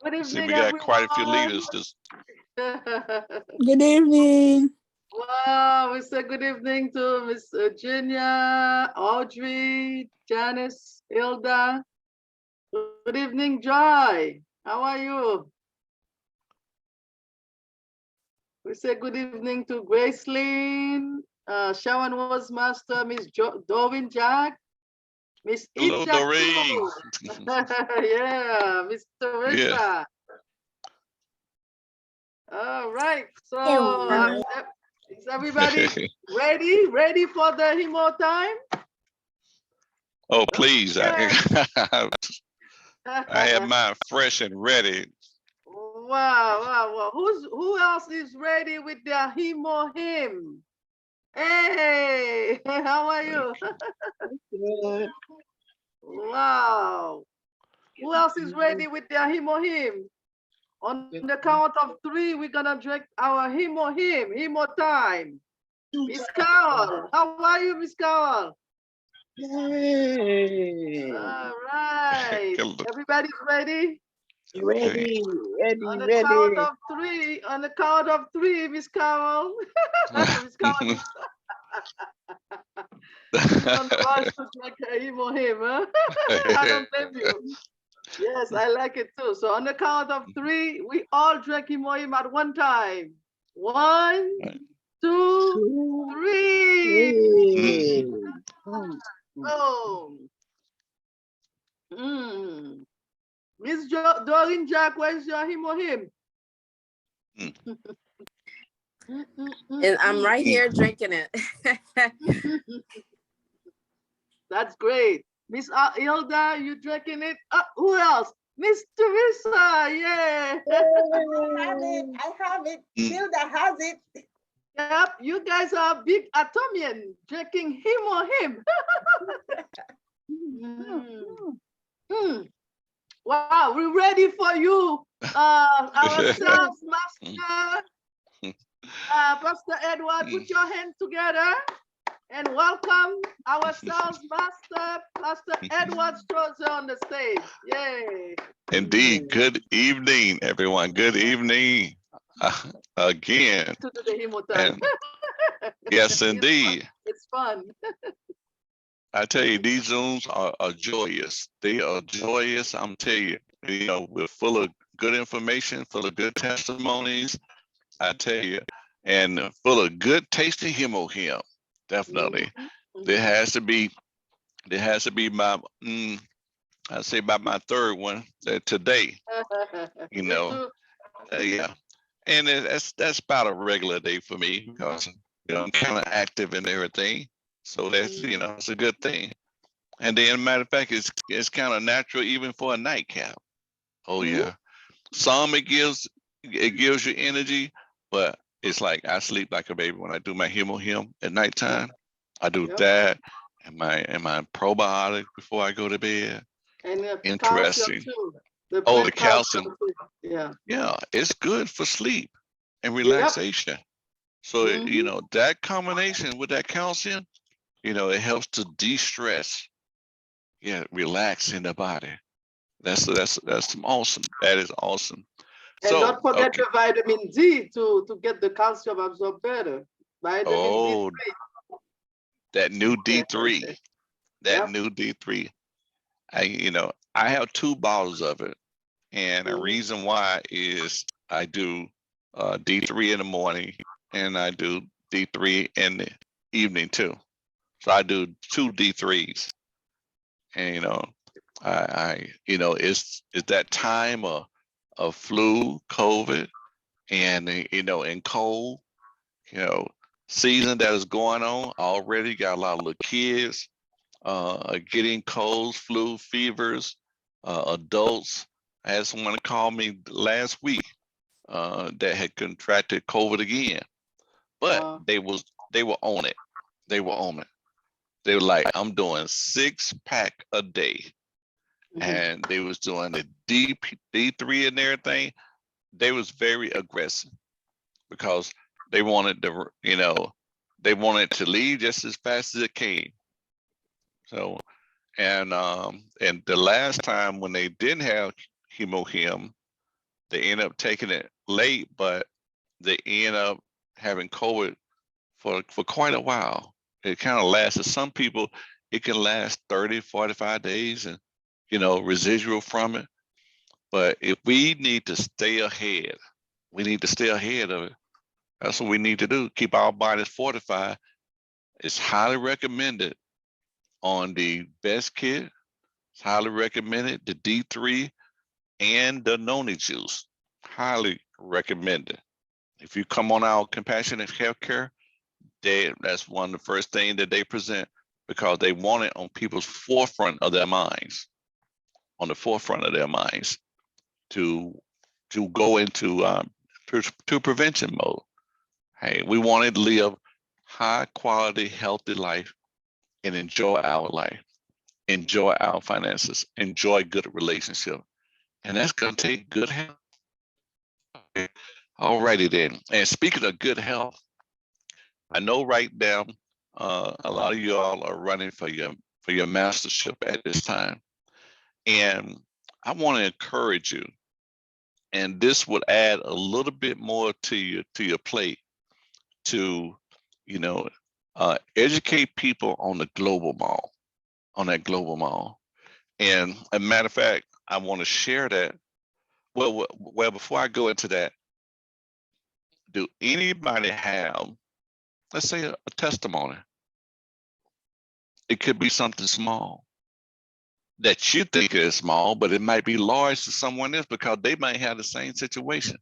Good I see evening, we got quite a few everyone. leaders. This Good evening. Wow, we say good evening to Miss Virginia, Audrey, Janice, Hilda. Good evening, Joy. How are you? We say good evening to Gracelyn, Sharon was master, Miss Dovin Jack, Miss hello, Itcha Doreen. too. Yeah, Miss Yeah. Teresa. All right. So Hello. is everybody ready? Ready for the Himo time? Oh, please. Yeah. I have mine fresh and ready. Wow. Who else is ready with their Himo hymn? Hey, how are you? Good. Wow. Who else is ready with their Himo hymn? On the count of three, we're gonna drink our Himo hymn, Himo time. Miss Carol, how are you, Miss Carol? Yay. All right. Everybody's ready? Ready, On the count ready. of three, Miss Carol. Miss Carol is on the rush to drink him or him, huh? I don't blame you. Yes, I like it too. So on the count of three, we all drink him or him at one time. One, two, three. Oh. Mm. Miss Doreen Jack, where's your him or him? And I'm right here drinking it. That's great. Miss Hilda, you drinking it? Who else? Miss Teresa, yeah. I have it. Hilda has it. Yep, you guys are big Atomian, drinking him or him. Wow, we're ready for you. Our sales master, Pastor Edward, put your hands together and welcome our sales master, Pastor Edward Strozer on the stage. Yay. Indeed. Good evening, everyone. Good evening again. To the Himo time. Yes, indeed. It's fun. I tell you, these Zooms are joyous. They are joyous. I'm telling you, we're full of good information, full of good testimonies. I tell you, and full of good tasting hymn. Definitely. There has to be my I say about my third one today. Yeah. And that's about a regular day for me because I'm kind of active and everything. So that's it's a good thing. And then, matter of fact, it's kind of natural even for a nightcap. Oh yeah, some it gives you energy, but it's like I sleep like a baby when I do my hymn at nighttime. I do that and my probiotic before I go to bed. And interesting. Too. The calcium. Yeah, it's good for sleep and relaxation. So that combination with that calcium, it helps to de-stress. Yeah, relax in the body. That's awesome. That is awesome. And so, don't forget the vitamin D to get the calcium absorbed better. Vitamin D3. That new D3. That new D3. I have 2 bottles of it. And the reason why is I do D3 in the morning and I do D3 in the evening too. So I do 2 D3s. And it's that time of flu, COVID, and and cold, season that is going on already. Got a lot of little kids getting colds, flu, fevers, adults. I had someone call me last week that had contracted COVID again, but they were on it. They were on it. They were like, I'm doing 6-pack a day. And they was doing the D3 and everything. They was very aggressive because they wanted to leave just as fast as it came. So, and the last time when they didn't have him, they end up taking it late, but they end up having COVID for quite a while. It kind of lasted. Some people, it can last 30, 45 days and, residual from it. But if we need to stay ahead, we need to stay ahead of it. That's what we need to do. Keep our bodies fortified. It's highly recommended on the best kit. It's highly recommended, the D3 and the noni juice. Highly recommended. If you come on our compassionate healthcare, that's one of the first things that they present because they want it on people's forefront of their minds, on the forefront of their minds to go into to prevention mode. Hey, we want to live high quality, healthy life and enjoy our life, enjoy our finances, enjoy good relationship. And that's going to take good health. Okay. All righty then. And speaking of good health, I know right now a lot of you all are running for your mastership at this time. And I want to encourage you, and this would add a little bit more to your plate to, educate people on the global mall, on that global mall. And a matter of fact, I want to share that. Well, before I go into that, do anybody have, let's say, a testimony? It could be something small that you think is small, but it might be large to someone else because they might have the same situation.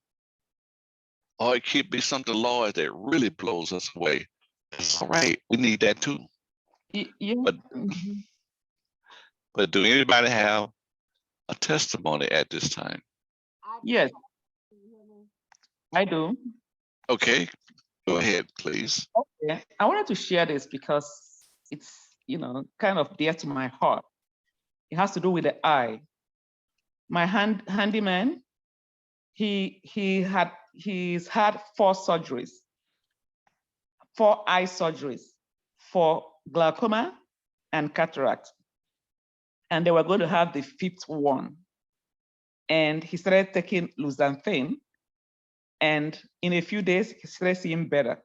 Or it could be something large that really blows us away. It's all right. We need that too. Yeah. But do anybody have a testimony at this time? Yes, I do. Okay, go ahead, please. Okay. I wanted to share this because it's, kind of dear to my heart. It has to do with the eye. My handyman, he's had 4 surgeries, 4 eye surgeries for glaucoma and cataract. And they were going to have the 5th one. And he started taking Luzanthane. And in a few days, he started seeing better.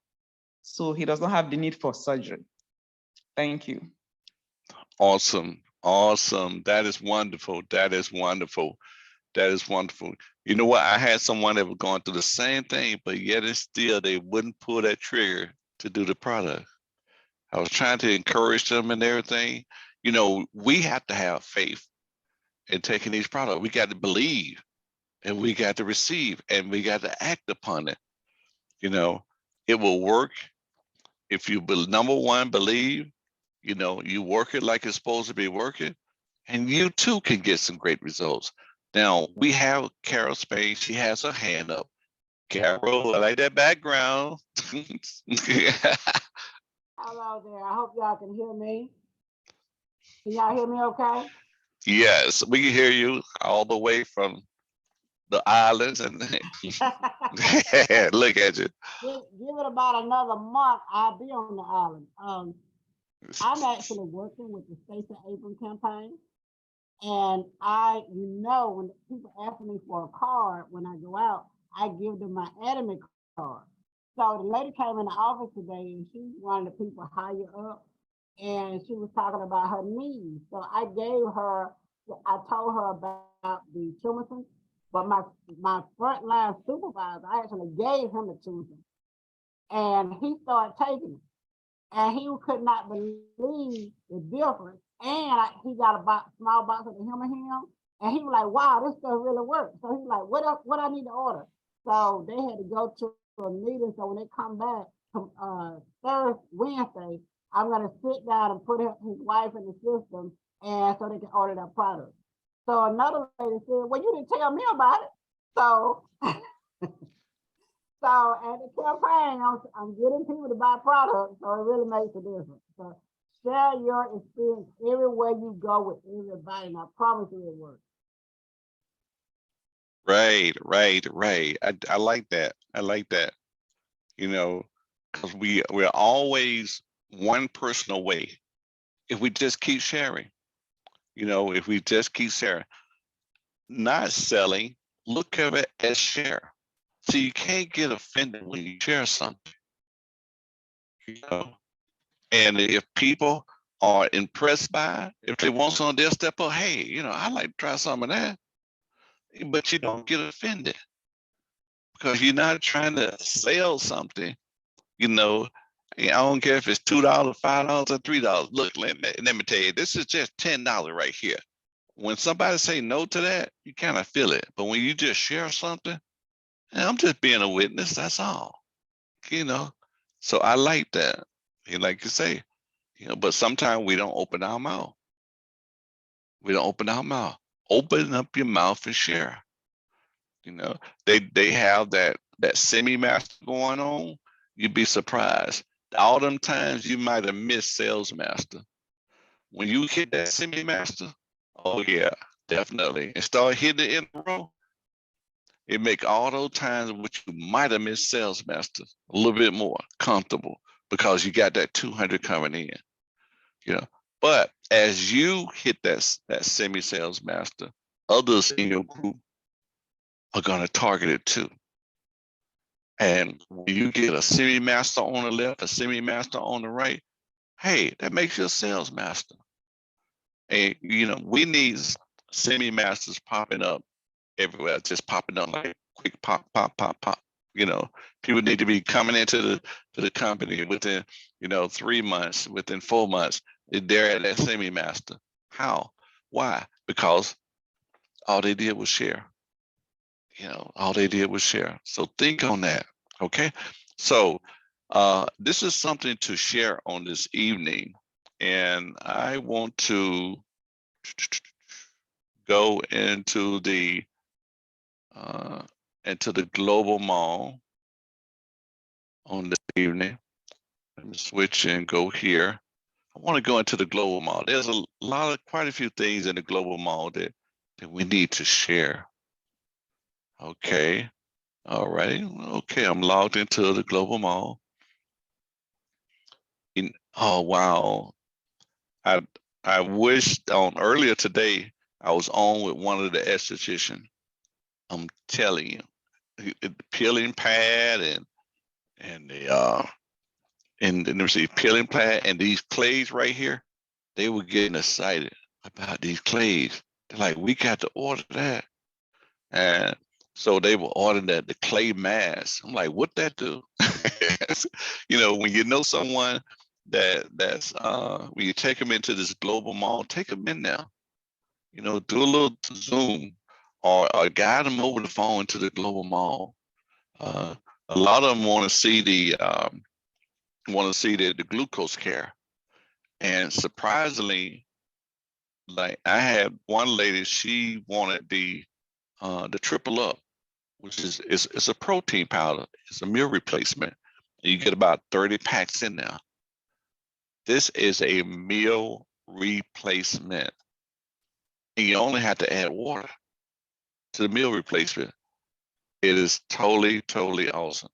So he does not have the need for surgery. Thank you. Awesome. Awesome. That is wonderful. That is wonderful. That is wonderful. You know what? I had someone that was going through the same thing, but yet and still they wouldn't pull that trigger to do the product. I was trying to encourage them and everything. We have to have faith in taking these products. We got to believe and we got to receive and we got to act upon it. It will work if you, number one, believe, you work it like it's supposed to be working, and you too can get some great results. Now, we have Carol Spain. She has her hand up. Carol, I like that background. Hello there. I hope y'all can hear me. Can y'all hear me okay? Yes, we can hear you all the way from the islands. And look at you. Give it about another month, I'll be on the island. I'm actually working with the Stacey Abrams campaign. And when people ask me for a card when I go out, I give them my Atomy card. So the lady came in the office today and she's one of the people higher up. And she was talking about her knees. So I told her about the Tumorson, but my frontline supervisor, I actually gave him the Tumorson. And he started taking it. And he could not believe the difference. And he got a small box of the Him. And he was like, wow, this stuff really works. So he's like, what I need to order? So they had to go to a meeting. So when they come back Wednesday, I'm going to sit down and put his wife in the system and so they can order that product. So another lady said, well, you didn't tell me about it. So, so at the campaign, I'm getting people to buy products, so it really makes a difference. So share your experience everywhere you go with everybody, and I promise you it works. Right. I like that. I like that. Because we're always one person away. If we just keep sharing, if we just keep sharing, not selling, look at it as share. So you can't get offended when you share something. You know? And if people are impressed by it, if they want something, they'll step up. Hey, you know, I like to try some of that. But you don't get offended because you're not trying to sell something. You know, I don't care if it's $2, $5, or $3. Look, let me tell you, this is just $10 right here. When somebody say no to that, you kind of feel it. But when you just share something, I'm just being a witness. That's all. You know, so I like that. Like you say, you know, but sometimes we don't open our mouth. We don't open our mouth. Open up your mouth and share. You know, they have that semi-master going on. You'd be surprised. All them times you might have missed sales master. When you hit that semi-master, oh yeah, definitely. And start hitting it in a row, it make all those times which you might have missed sales master a little bit more comfortable because you got that 200 coming in. You know, but as you hit that semi-sales master, others in your group are gonna target it too. And when you get a semi-master on the left, a semi-master on the right, hey, that makes you a sales master. And you know, we need semi-masters popping up everywhere, just popping up like quick pop, pop, pop, pop. You know, people need to be coming into the company within, you know, 3 months, within 4 months. They're at that semi-master. How? Why? Because all they did was share. You know, all they did was share. So think on that. Okay. So this is something to share on this evening. And I want to go into the global mall on this evening. Let me switch and go here. I want to go into the global mall. There's quite a few things in the global mall that we need to share. Okay. All right. Okay. I'm logged into the global mall. Oh, wow. I wished on earlier today, I was on with one of the estheticians. I'm telling you, the peeling pad and the and let me see, peeling pad and these clays right here, they were getting excited about these clays. They're like, we got to order that. And so they were ordering the clay mask. I'm like, what that do? You know, when you know someone that's when you take them into this global mall, take them in there. You know, do a little Zoom or guide them over the phone to the global mall. A lot of them want to see the glucose care. And surprisingly, like I had one lady, she wanted the triple up, which is it's a protein powder. It's a meal replacement. And you get about 30 packs in there. This is a meal replacement. And you only have to add water to the meal replacement. It is totally, totally awesome.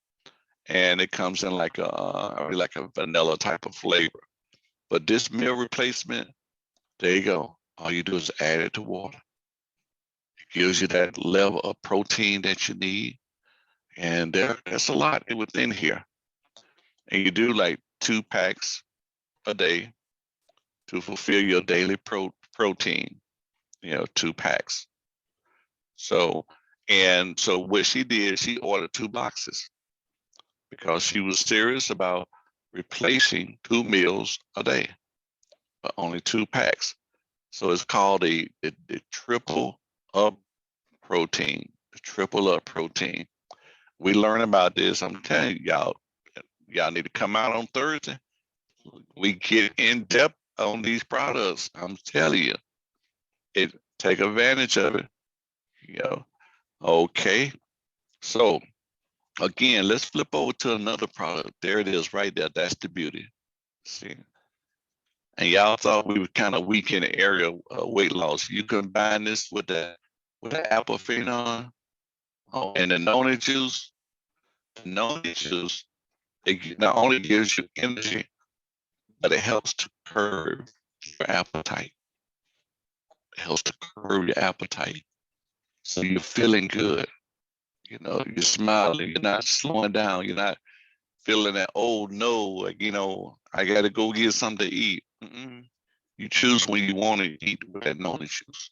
And it comes in like a vanilla type of flavor. But this meal replacement, there you go. All you do is add it to water. It gives you that level of protein that you need. And there's a lot within here. And you do like 2 packs a day to fulfill your daily protein, you know, 2 packs. So what she did, she ordered 2 boxes because she was serious about replacing 2 meals a day, but only 2 packs. So it's called the triple up protein, the triple up protein. We learn about this. I'm telling y'all need to come out on Thursday. We get in depth on these products. I'm telling you, take advantage of it. You know, okay. So again, let's flip over to another product. There it is right there. That's the beauty. See, and y'all thought we were kind of weak in the area of weight loss. You combine this with the apple phenon, and the noni juice. The noni juice, it not only gives you energy, but it helps to curb your appetite. It helps to curb your appetite. So you're feeling good. You know, you're smiling, you're not slowing down, you're not feeling that, oh no, like, you know, I got to go get something to eat. You choose when you want to eat with that noni juice.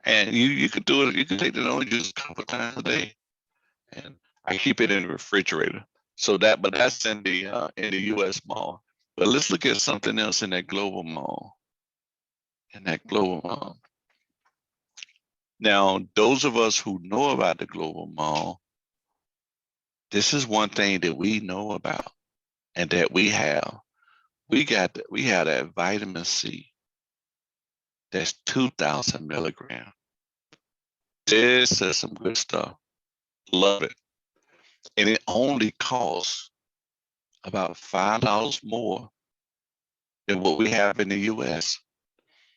And you could do it, you can take the noni juice a couple times a day. And I keep it in the refrigerator. So but that's in the US mall. But let's look at something else in that global mall. In that global mall. Now, those of us who know about the global mall, this is one thing that we know about and that we have. We have that vitamin C. That's 2,000 milligrams. This is some good stuff. Love it. And it only costs about $5 more than what we have in the US.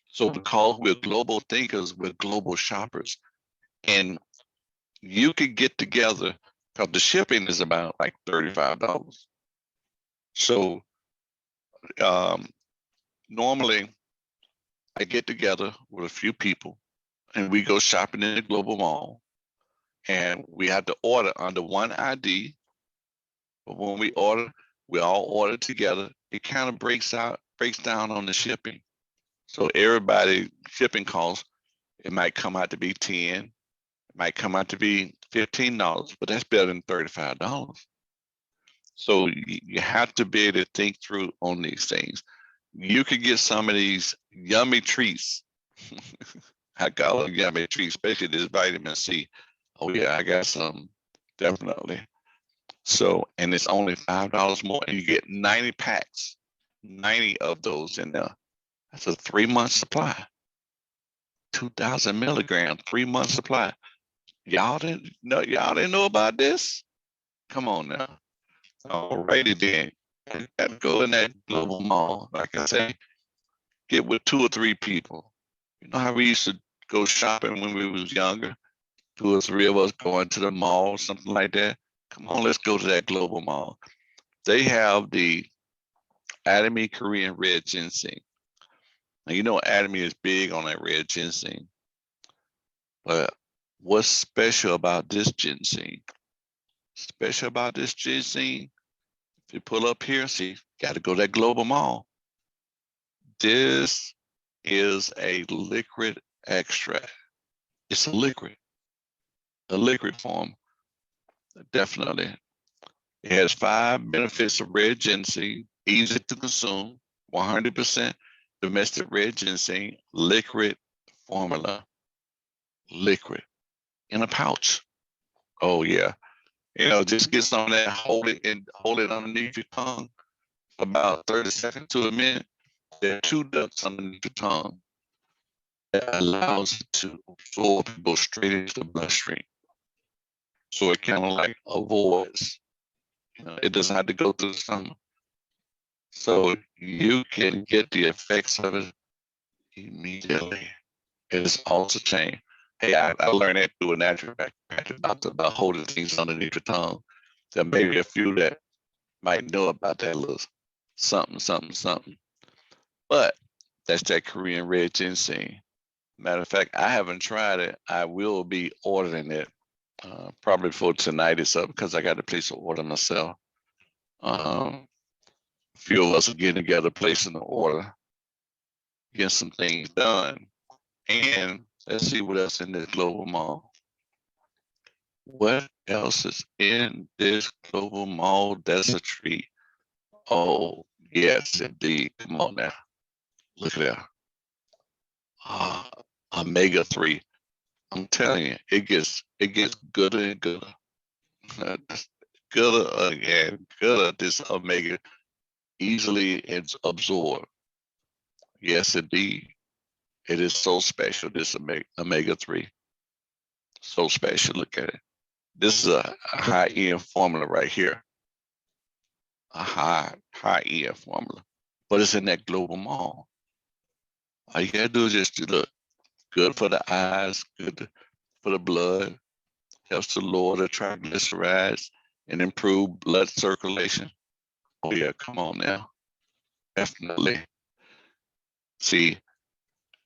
So because we're global thinkers, we're global shoppers. And you could get together, because the shipping is about like $35. So normally I get together with a few people and we go shopping in the global mall. And we have to order under one ID. But when we order, we all order together. It kind of breaks down on the shipping. So everybody shipping costs, it might come out to be 10, it might come out to be $15, but that's better than $35. So you have to be able to think through on these things. You could get some of these yummy treats. I call them yummy treats, especially this vitamin C. Oh yeah, I got some, definitely. So, and it's only $5 more, and you get 90 packs, 90 of those in there. That's a 3-month supply. 2,000 milligrams, 3-month supply. Y'all didn't know about this? Come on now. Alrighty then. You gotta go in that global mall. Like I say, get with 2 or 3 people. You know how we used to go shopping when we was younger? 2 or 3 of us going to the mall, something like that. Come on, let's go to that global mall. They have the Atomy Korean red ginseng. Now, you know, Atomy is big on that red ginseng. But what's special about this ginseng? Special about this ginseng, if you pull up here, see, got to go to that global mall. This is a liquid extract. It's a liquid form, definitely. It has 5 benefits of red ginseng, easy to consume, 100% domestic red ginseng, liquid formula, liquid in a pouch. Oh yeah. You know, just get some of that, hold it underneath your tongue for about 30 seconds to a minute. There are 2 ducts underneath your tongue that allows it to absorb and go straight into the bloodstream. So it kind of like avoids, you know, it doesn't have to go through the stomach. So you can get the effects of it immediately. It is also changed. Hey, I learned that through a naturopath about holding things underneath your tongue. There may be a few that might know about that little something. But that's that Korean red ginseng. Matter of fact, I haven't tried it. I will be ordering it probably before tonight is up because I got to place an order myself. A few of us are getting together, placing an order, get some things done. And let's see what else in this global mall. What else is in this global mall that's a treat? Oh, yes, indeed. Come on now. Look at that. Omega-3. I'm telling you, it gets gooder and gooder. Gooder again, gooder. This omega easily absorbed. Yes, indeed. It is so special, this omega-3. So special, look at it. This is a high-end formula right here. A high-end formula. But it's in that global mall. All you gotta do is just look. Good for the eyes, good for the blood, helps to lower the triglycerides and improve blood circulation. Oh yeah, come on now. Definitely. See,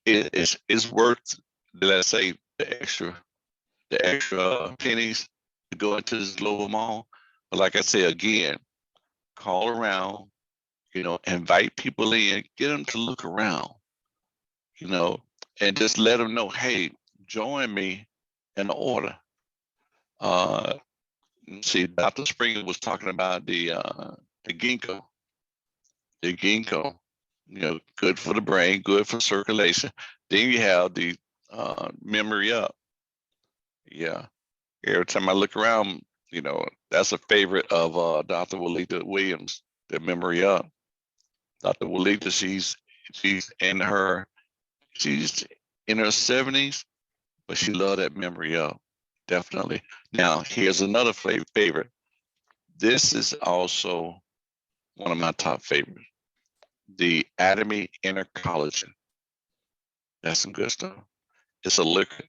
it's worth, let's say, the extra the extra pennies to go into this global mall. But like I say again, call around, invite people in, get them to look around, and just let them know, hey, join me in the order. See, Dr. Springer was talking about the ginkgo. The ginkgo, good for the brain, good for circulation. Then you have the memory up. Yeah. Every time I look around, that's a favorite of Dr. Walita Williams, the memory up. Dr. Walita, she's she's in her 70s, but she loved that memory up. Definitely. Now, here's another favorite. This is also one of my top favorites. The Atomy Inner Collagen. That's some good stuff. It's a liquid.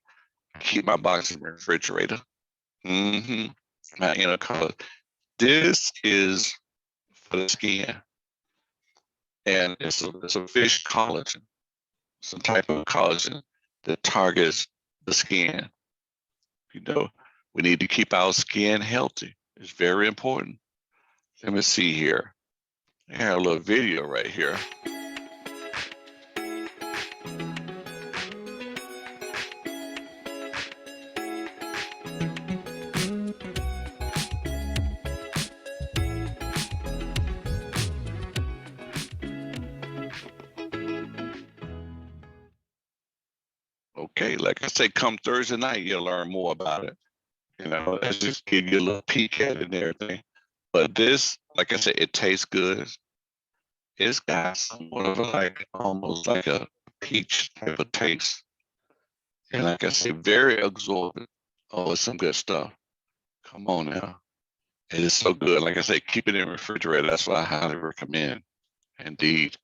I keep my box in the refrigerator. My inner collagen. This is for the skin, and it's a fish collagen, some type of collagen that targets the skin. We need to keep our skin healthy. It's very important. Let me see here. I have a little video right here. Okay, like I say, come Thursday night, you'll learn more about it. Let's just give you a little peek at it and everything. But this, like I said, it tastes good. It's got somewhat of almost like a peach type of taste. And like I said, very absorbent. Oh, it's some good stuff. Come on now. It is so good. Like I said, keep it in the refrigerator. That's what I highly recommend. Indeed.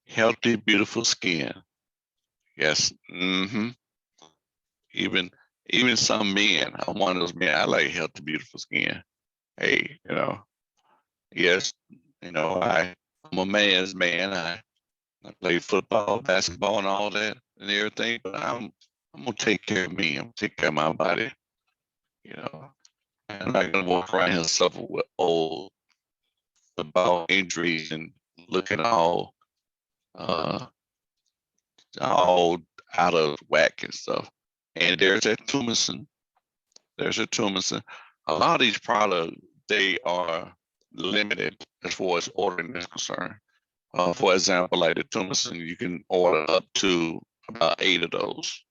Healthy, beautiful skin. Yes. Even some men, I'm one of those men, I like healthy, beautiful skin. Hey, yes, I'm a man's man. I play football, basketball, and all that and everything, but I'm gonna take care of me. I'm gonna take care of my body. I'm not gonna walk around here and suffer with about injuries and looking uh all out of whack and stuff. And there's that tumescent. There's a tumescent. A lot of these products, they are limited as far as ordering is concerned. For example, like the tumescent, you can order up to about 8 of those.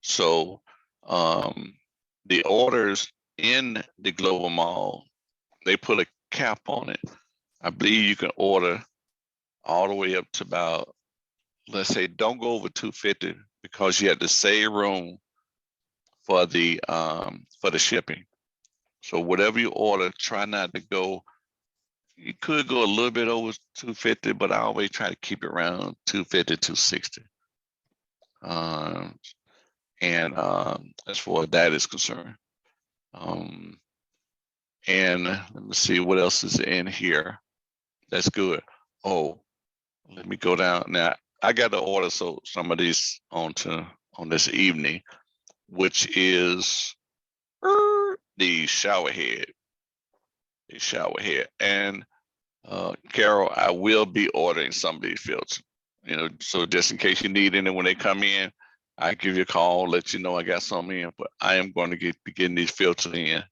So the orders in the global mall, they put a cap on it. I believe you can order all the way up to about, let's say, don't go over 250 because you have to save room for the shipping. So whatever you order, try not to go. You could go a little bit over 250, but I always try to keep it around 250, 260. And as far as that is concerned. And let me see what else is in here. That's good. Oh, let me go down. Now, I got to order some of these on this evening, which is the shower head. The shower head. And Carol, I will be ordering some of these filters. So just in case you need any when they come in, I give you a call, let you know I got some in, but I am going to be getting these filters in.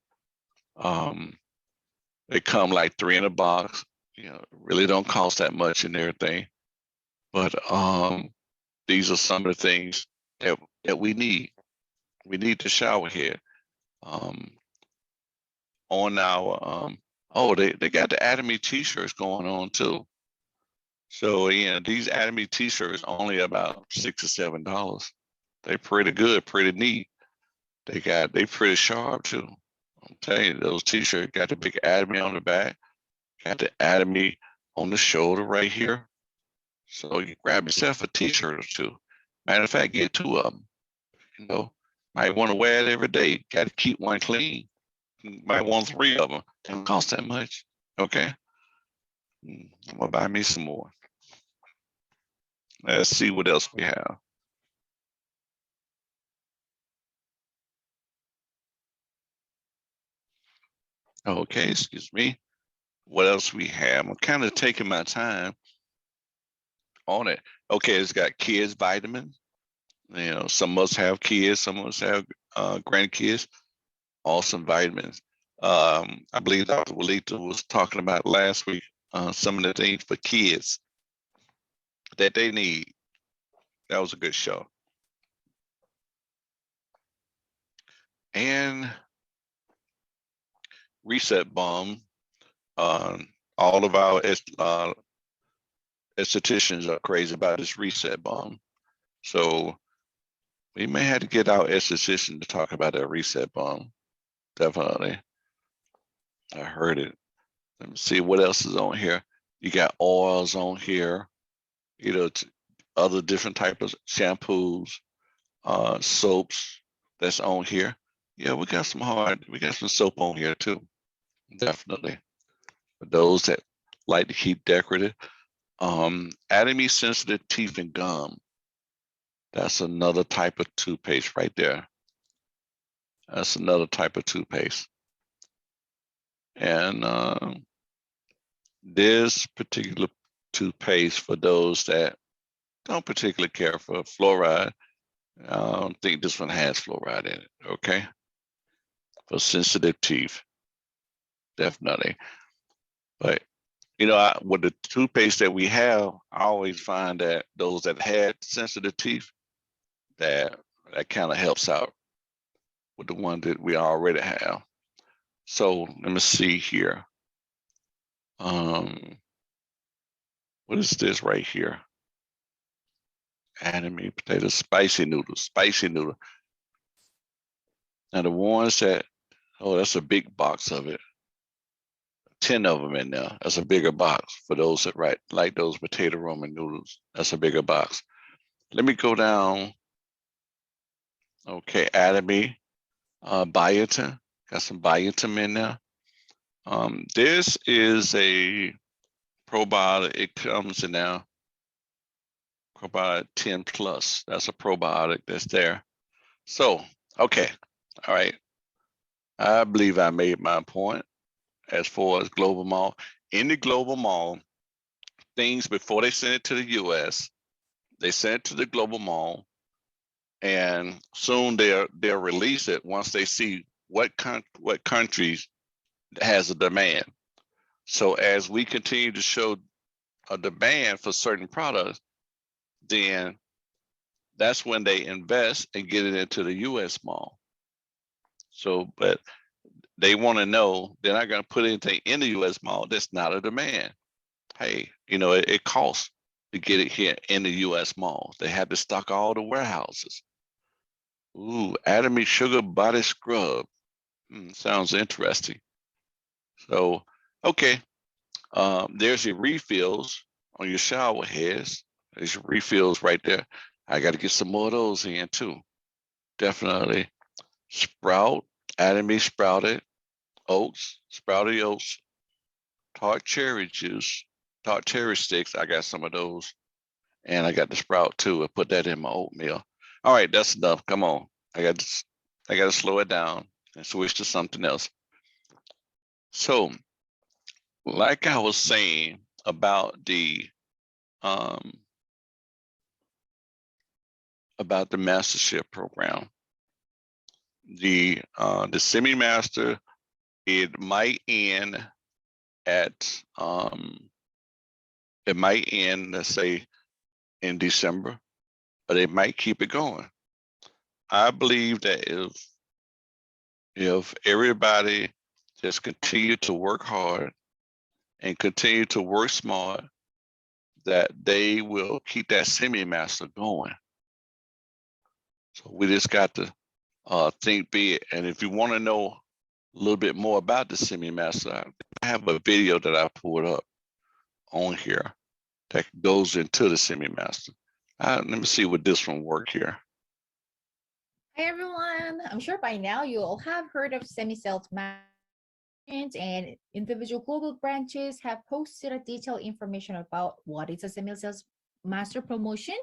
They come like 3 in a box, really don't cost that much and everything. But these are some of the things that we need. We need the shower head. On our they got the Atomy t-shirts going on too. So these Atomy t-shirts only about $6 or $7. They're pretty good, pretty neat. They pretty sharp too. I'm telling you, those t-shirts got the big Atomy on the back, got the Atomy on the shoulder right here. So you grab yourself a t-shirt or two. Matter of fact, get 2 of them. Might want to wear it every day. Got to keep one clean. Might want 3 of them. Don't cost that much. Okay. I'm gonna buy me some more. Let's see what else we have. Okay, excuse me. What else we have? I'm kind of taking my time on it. Okay, it's got kids vitamin. You know, some must have kids, some must have grandkids. Awesome vitamins. I believe Dr. Walita was talking about last week some of the things for kids that they need. That was a good show. And reset bomb. All of our estheticians are crazy about this reset bomb. So we may have to get our esthetician to talk about that reset bomb. Definitely. I heard it. Let me see what else is on here. You got oils on here, you know, other different types of shampoos, soaps that's on here. Yeah, we got some soap on here too. Definitely. For those that like to keep decorative. Atomy sensitive teeth and gum. That's another type of toothpaste right there. That's another type of toothpaste. And this particular toothpaste for those that don't particularly care for fluoride. I don't think this one has fluoride in it, okay? For sensitive teeth, definitely. But, you know, with the toothpaste that we have, I always find that those that had sensitive teeth, that kind of helps out with the one that we already have. So let me see here. What is this right here? Atomy potato spicy noodles, spicy noodle. Now the ones that, oh, that's a big box of it. 10 of them in there. That's a bigger box for those that like those potato ramen noodles. That's a bigger box. Let me go down. Okay, Atomy, biotin. Got some biotin in there. This is a probiotic. It comes in now. Probiotic 10 plus. That's a probiotic that's there. So, okay, all right. I believe I made my point as far as global mall. In the global mall, things before they send it to the US, they send it to the global mall, and soon they'll release it once they see what countries has a demand. So as we continue to show a demand for certain products, then that's when they invest and get it into the US mall. So, but they want to know they're not going to put anything in the US mall that's not a demand. Hey, you know, it costs to get it here in the US mall. They had to stock all the warehouses. Ooh, Atomy Sugar Body Scrub. Sounds interesting. So, okay. There's your refills on your shower heads. There's your refills right there. I got to get some more of those in too. Definitely. Sprout, Atomy sprouted oats, sprouted oats, tart cherry juice, tart cherry sticks. I got some of those. And I got the sprout too. I put that in my oatmeal. All right, that's enough. Come on. I got to slow it down and switch to something else. So, like I was saying about the mastership program, the semi-master, it might end at let's say in December, but they might keep it going. I believe that if everybody just continue to work hard and continue to work smart, that they will keep that semi-master going. So we just got to think big. And if you want to know a little bit more about the semi-master, I have a video that I pulled up on here that goes into the semi-master. Let me see what this one work here. Hi everyone, I'm sure by now you all have heard of semi-sales and individual global branches have posted a detailed information about what is a semi-sales master promotion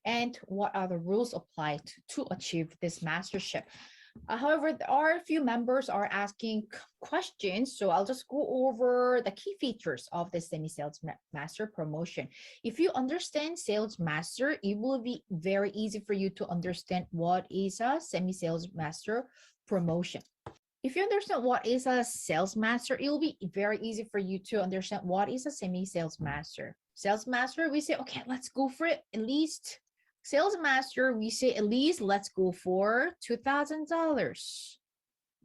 and what are the rules applied to achieve this mastership. However, there are a few members are asking questions, so I'll just go over the key features of the semi-sales master promotion. If you understand sales master, it will be very easy for you to understand what is a semi-sales master promotion. If you understand what is a sales master, it will be very easy for you to understand what is a semi-sales master. Sales master, we say, okay, let's go for it. At least sales master, we say at least let's go for $2,000.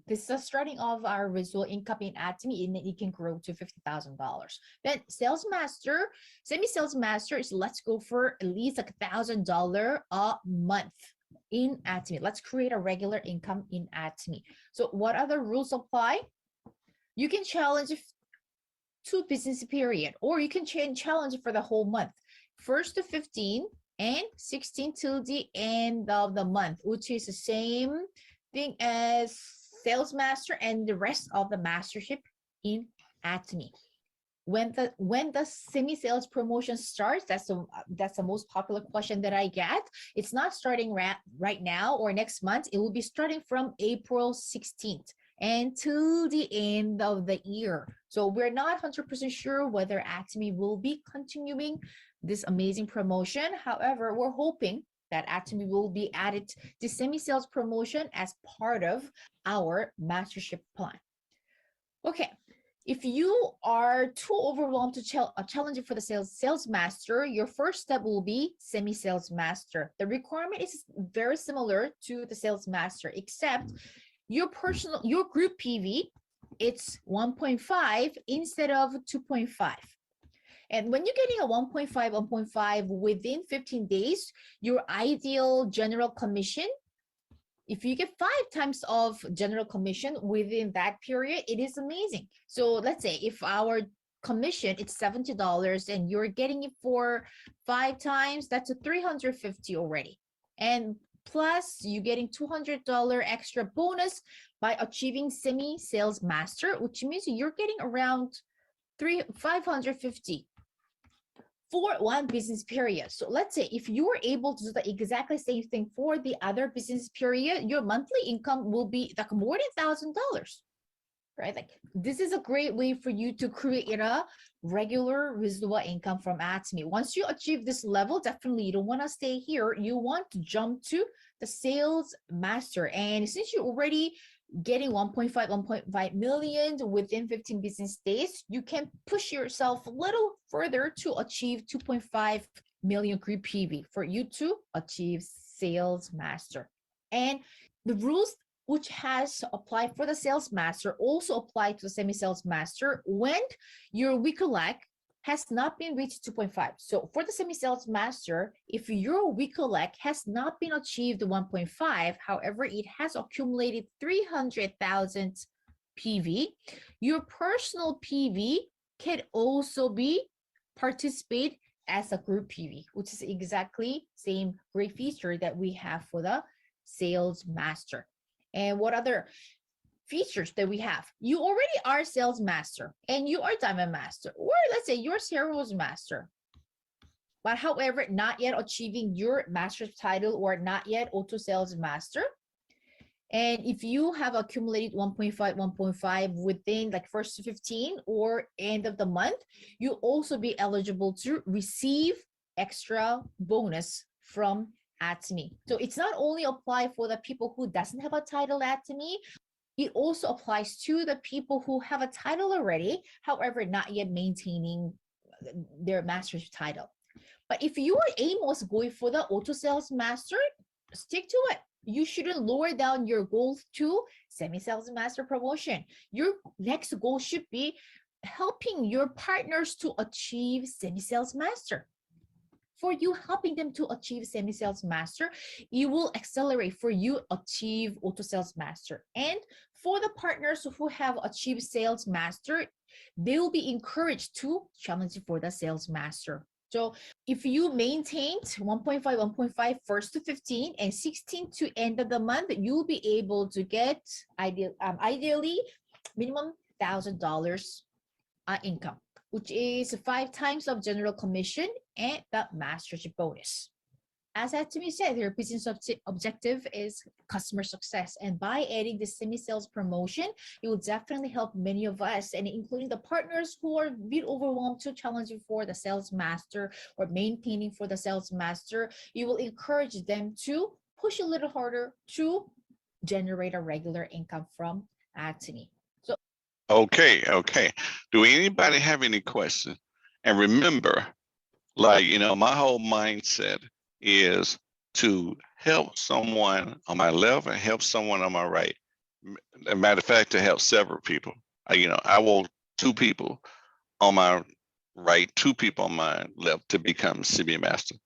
This is the starting of our residual income in Atomy, and it can grow to $50,000. Then sales master, semi-sales master is let's go for at least like $1,000 a month in Atomy. Let's create a regular income in Atomy. So what other rules apply? You can challenge 2 business period, or you can challenge for the whole month, 1st to 15 and 16 till the end of the month, which is the same thing as sales master and the rest of the mastership in Atomy. When the semi-sales promotion starts, that's the most popular question that I get. It's not starting right now or next month. It will be starting from April 16th until the end of the year. So we're not 100% sure whether Atomy will be continuing this amazing promotion. However, we're hoping that Atomy will be added to semi-sales promotion as part of our mastership plan. Okay. If you are too overwhelmed to challenge it for the sales master, your first step will be semi-sales master. The requirement is very similar to the sales master, except your group PV, it's 1.5 instead of 2.5. And when you're getting a 1.5 within 15 days, your ideal general commission, if you get 5 times of general commission within that period, it is amazing. So let's say if our commission it's $70 and you're getting it for 5 times, that's a $350 already. And plus you're getting $200 extra bonus by achieving semi-sales master, which means you're getting around $550 for 1 business period. So let's say if you were able to do the exactly same thing for the other business period, your monthly income will be like more than $1,000, right? Like this is a great way for you to create a regular residual income from Atomy. Once you achieve this level, definitely you don't want to stay here. You want to jump to the sales master. And since you're already getting 1.5 million within 15 business days, you can push yourself a little further to achieve 2.5 million group PV for you to achieve sales master. And the rules which has applied for the sales master also apply to the semi-sales master when your weekly lag has not been reached 2.5. So for the semi-sales master, if your weekly lag has not been achieved 1.5, however, it has accumulated 300,000 PV, your personal PV can also be participate as a group PV, which is exactly same great feature that we have for the sales master. And what other features that we have? You already are sales master and you are diamond master, or let's say you're sales master, but however not yet achieving your master's title or not yet auto sales master. And if you have accumulated 1.5 within like first to 15 or end of the month, you'll also be eligible to receive extra bonus from Atomy. So it's not only apply for the people who doesn't have a title Atomy, it also applies to the people who have a title already, however, not yet maintaining their master's title. But if your aim was going for the auto sales master, stick to it. You shouldn't lower down your goals to semi-sales master promotion. Your next goal should be helping your partners to achieve semi-sales master. For you helping them to achieve semi-sales master, it will accelerate for you achieve auto sales master. And for the partners who have achieved sales master, they will be encouraged to challenge for the sales master. So if you maintained 1.5 first to 15 and 16 to end of the month, you'll be able to get ideally minimum $1,000 income, which is 5 times of general commission and the mastership bonus. As Atomy said, their business objective is customer success. And by adding the semi-sales promotion, it will definitely help many of us, and including the partners who are a bit overwhelmed, too challenging for the sales master or maintaining for the sales master. You will encourage them to push a little harder to generate a regular income from Atomy. So, Okay, okay. Do anybody have any questions? And remember, like, my whole mindset is to help someone on my left and help someone on my right. As a matter of fact, to help several people. I want 2 people on my right, 2 people on my left to become semi-master.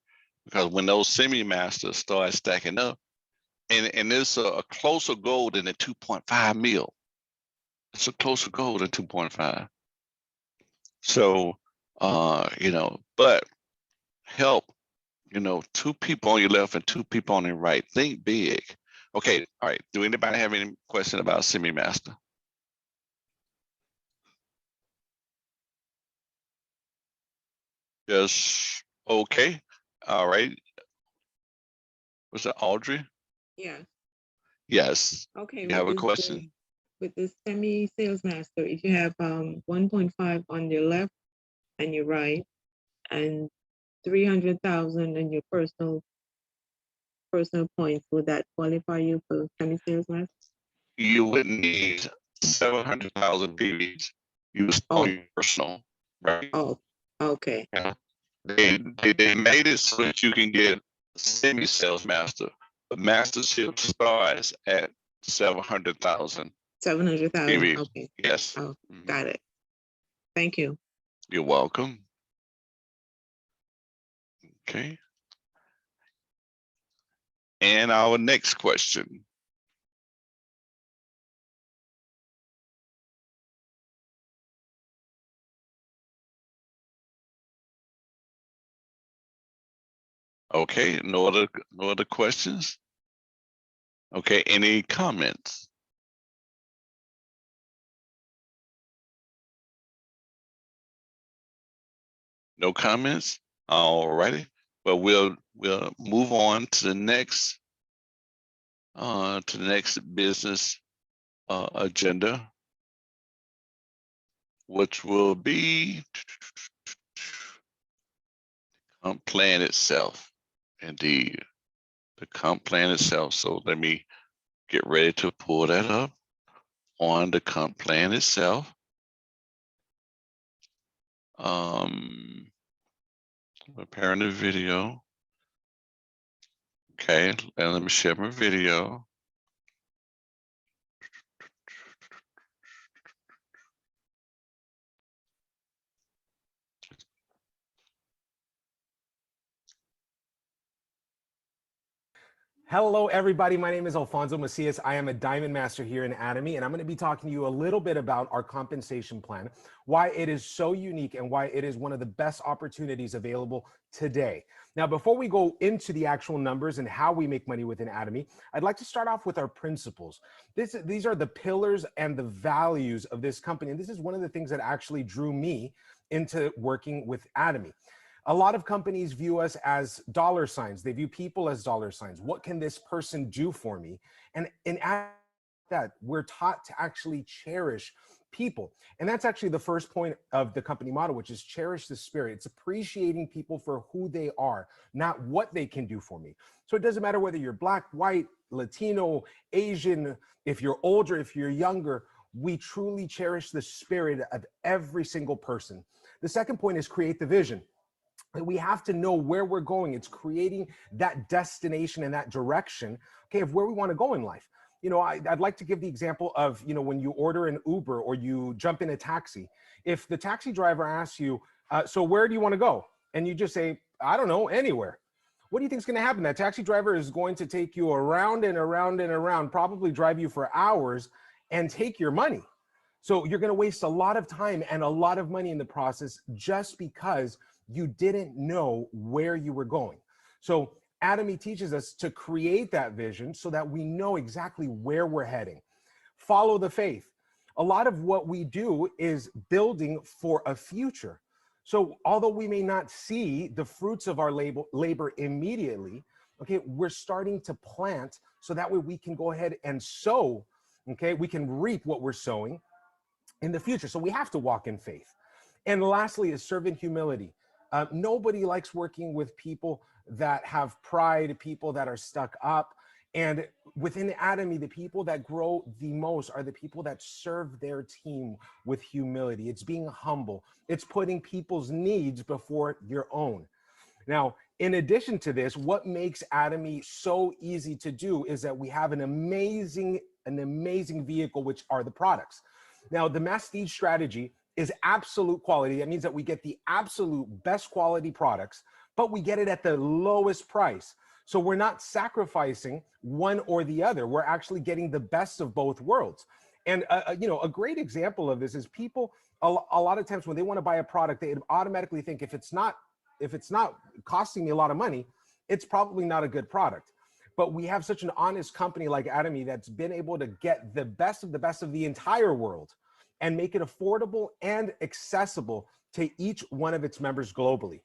Because when those semi-masters start stacking up, and it's a closer goal than the 2.5 mil. It's a closer goal than 2.5. So, but help, 2 people on your left and 2 people on your right. Think big. Okay, all right. Do anybody have any question about semi-master? Yes. Okay. All right. Was it Audrey? Yeah. Yes. Okay. You have a question? With this semi sales master, if you have 1.5 on your left and your right, and 300,000 in your personal points, would that qualify you for semi sales master? You would need 700,000 PVs. You was on your personal, right? Oh, okay. Yeah. They made it so that you can get semi-sales master, but mastership starts at 700,000. 700,000. PV. Okay. Yes. Oh, got it. Thank you. You're welcome. Okay. And our next question. Okay, no other questions? Okay, any comments? No comments? All righty. Well, we'll move on to the next business agenda, which will be comp plan itself. Indeed, the comp plan itself. So let me get ready to pull that up on the comp plan itself. Preparing the video. Okay, and let me share my video. Hello, everybody. My name is Alfonso Macias. I am a Diamond Master here in Atomy, and I'm going to be talking to you a little bit about our compensation plan, why it is so unique, and why it is one of the best opportunities available today. Now, before we go into the actual numbers and how we make money within Atomy, I'd like to start off with our principles. These are the pillars and the values of this company, and this is one of the things that actually drew me into working with Atomy. A lot of companies view us as dollar signs. They view people as dollar signs. What can this person do for me? And in that, we're taught to actually cherish people. And that's actually the first point of the company motto, which is cherish the spirit. It's appreciating people for who they are, not what they can do for me. So it doesn't matter whether you're Black, white, Latino, Asian, if you're older, if you're younger, we truly cherish the spirit of every single person. The second point is create the vision. We have to know where we're going. It's creating that destination and that direction, okay, of where we want to go in life. I'd like to give the example of, when you order an Uber or you jump in a taxi. If the taxi driver asks you, so where do you want to go? And you just say, I don't know, anywhere. What do you think is going to happen? That taxi driver is going to take you around and around and around, probably drive you for hours and take your money. So you're going to waste a lot of time and a lot of money in the process just because you didn't know where you were going. So Atomy teaches us to create that vision so that we know exactly where we're heading. Follow the faith. A lot of what we do is building for a future. So although we may not see the fruits of our labor immediately, okay, we're starting to plant so that way we can go ahead and sow, okay? We can reap what we're sowing in the future. So we have to walk in faith. And lastly is servant humility. Nobody likes working with people that have pride, people that are stuck up. And within Atomy, the people that grow the most are the people that serve their team with humility. It's being humble. It's putting people's needs before your own. Now, in addition to this, what makes Atomy so easy to do is that we have an amazing vehicle, which are the products. Now, the Masstige strategy is absolute quality. That means that we get the absolute best quality products, but we get it at the lowest price. So we're not sacrificing one or the other. We're actually getting the best of both worlds. And you know, a great example of this is people, a lot of times when they want to buy a product, they automatically think if it's not costing me a lot of money, it's probably not a good product. But we have such an honest company like Atomy that's been able to get the best of the entire world and make it affordable and accessible to each one of its members globally.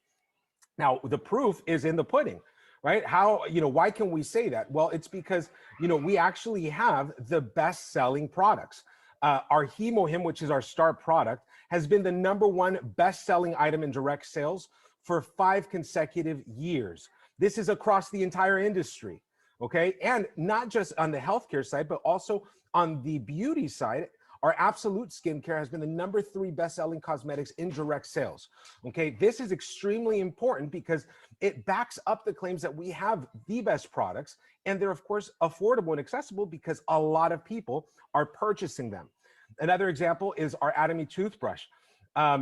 Now, the proof is in the pudding, right? How, you know, why can we say that? Well, it's because, you know, we actually have the best selling products. Our HemoHim, which is our star product, has been the #1 best selling item in direct sales for 5 consecutive years. This is across the entire industry, okay? And not just on the healthcare side, but also on the beauty side. Our Absolute Skincare has been the #3 best-selling cosmetics in direct sales, okay? This is extremely important because it backs up the claims that we have the best products, and they're, of course, affordable and accessible because a lot of people are purchasing them. Another example is our Atomy toothbrush.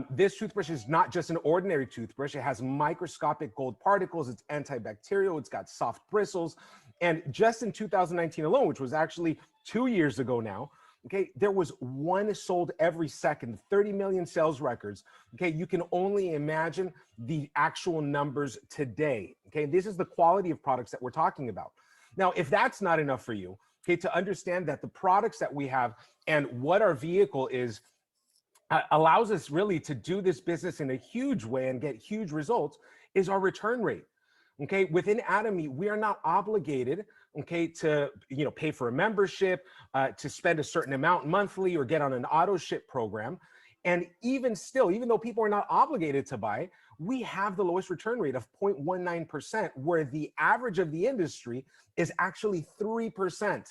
This toothbrush is not just an ordinary toothbrush. It has microscopic gold particles. It's antibacterial. It's got soft bristles. And just in 2019 alone, which was actually 2 years ago now, okay, there was 1 sold every second, 30 million sales records. Okay, you can only imagine the actual numbers today. Okay, this is the quality of products that we're talking about. Now, if that's not enough for you, okay, to understand that the products that we have and what our vehicle is allows us really to do this business in a huge way and get huge results is our return rate. Okay, within Atomy, we are not obligated, okay, to, you know, pay for a membership, to spend a certain amount monthly or get on an auto ship program. And even still, even though people are not obligated to buy, we have the lowest return rate of 0.19%, where the average of the industry is actually 3%.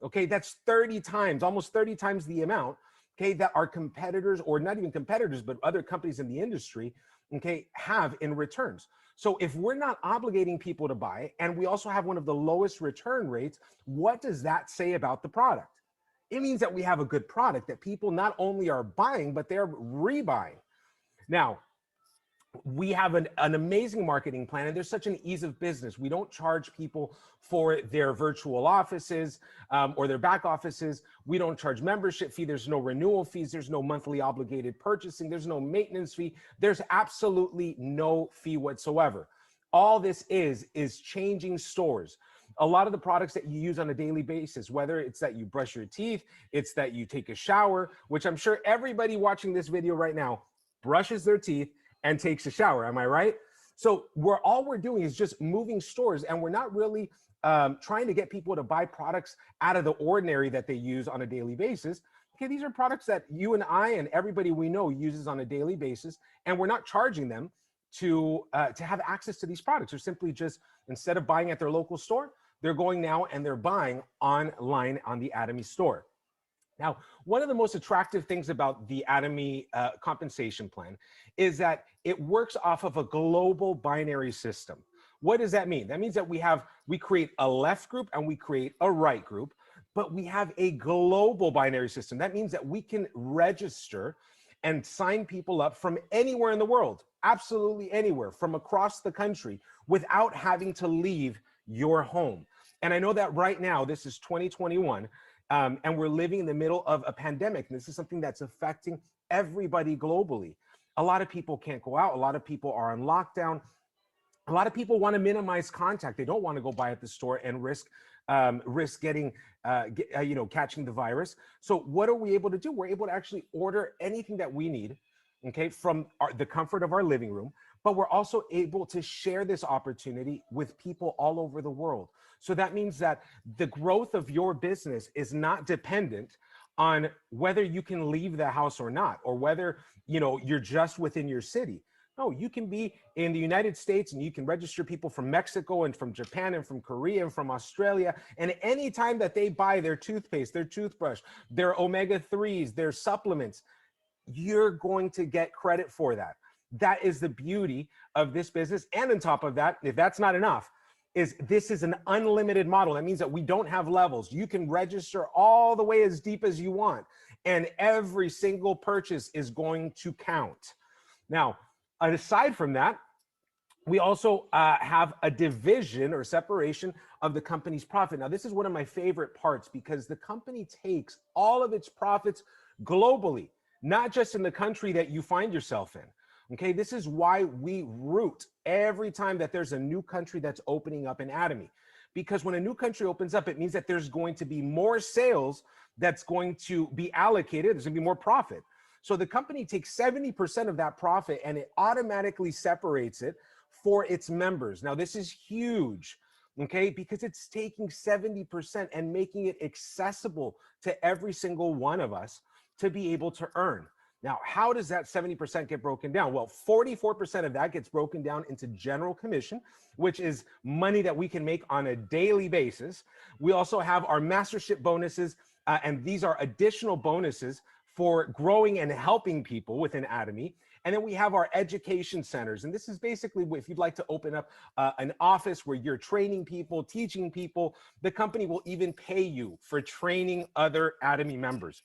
Okay, that's 30 times, almost 30 times the amount, okay, that our competitors, or not even competitors, but other companies in the industry, okay, have in returns. So if we're not obligating people to buy, and we also have one of the lowest return rates, what does that say about the product? It means that we have a good product that people not only are buying, but they're rebuying. Now, we have an amazing marketing plan, and there's such an ease of business. We don't charge people for their virtual offices or their back offices. We don't charge membership fee. There's no renewal fees. There's no monthly obligated purchasing. There's no maintenance fee. There's absolutely no fee whatsoever. All this is changing stores. A lot of the products that you use on a daily basis, whether it's that you brush your teeth, it's that you take a shower, which I'm sure everybody watching this video right now brushes their teeth and takes a shower. Am I right? So all we're doing is just moving stores, and we're not really trying to get people to buy products out of the ordinary that they use on a daily basis. Okay, these are products that you and I and everybody we know uses on a daily basis, and we're not charging them to have access to these products. They're simply just, instead of buying at their local store, they're going now and they're buying online on the Atomy store. Now, one of the most attractive things about the Atomy compensation plan is that it works off of a global binary system. What does that mean? That means that we create a left group and we create a right group, but we have a global binary system. That means that we can register and sign people up from anywhere in the world, absolutely anywhere, from across the country, without having to leave your home. And I know that right now, this is 2021, and we're living in the middle of a pandemic. And this is something that's affecting everybody globally. A lot of people can't go out. A lot of people are on lockdown. A lot of people want to minimize contact. They don't want to go buy at the store and risk getting, catching the virus. So what are we able to do? We're able to actually order anything that we need, okay, from the comfort of our living room. but we're also able to share this opportunity with people all over the world. So that means that the growth of your business is not dependent on whether you can leave the house or not, or whether, you know, you're just within your city. No, you can be in the United States and you can register people from Mexico and from Japan and from Korea and from Australia. And anytime that they buy their toothpaste, their toothbrush, their omega-3s, their supplements, you're going to get credit for that. That is the beauty of this business. And on top of that, if that's not enough, is this is an unlimited model. That means that we don't have levels. You can register all the way as deep as you want, and every single purchase is going to count. Now, aside from that, we also have a division or separation of the company's profit. Now, this is one of my favorite parts because the company takes all of its profits globally, not just in the country that you find yourself in. Okay, this is why we root every time that there's a new country that's opening up in Atomy. Because when a new country opens up, it means that there's going to be more sales that's going to be allocated. There's going to be more profit. So the company takes 70% of that profit and it automatically separates it for its members. Now, this is huge, okay, because it's taking 70% and making it accessible to every single one of us to be able to earn. Now, how does that 70% get broken down? Well, 44% of that gets broken down into general commission, which is money that we can make on a daily basis. We also have our mastership bonuses, and these are additional bonuses for growing and helping people within Atomy. And then we have our education centers. And this is basically if you'd like to open up an office where you're training people, teaching people, the company will even pay you for training other Atomy members.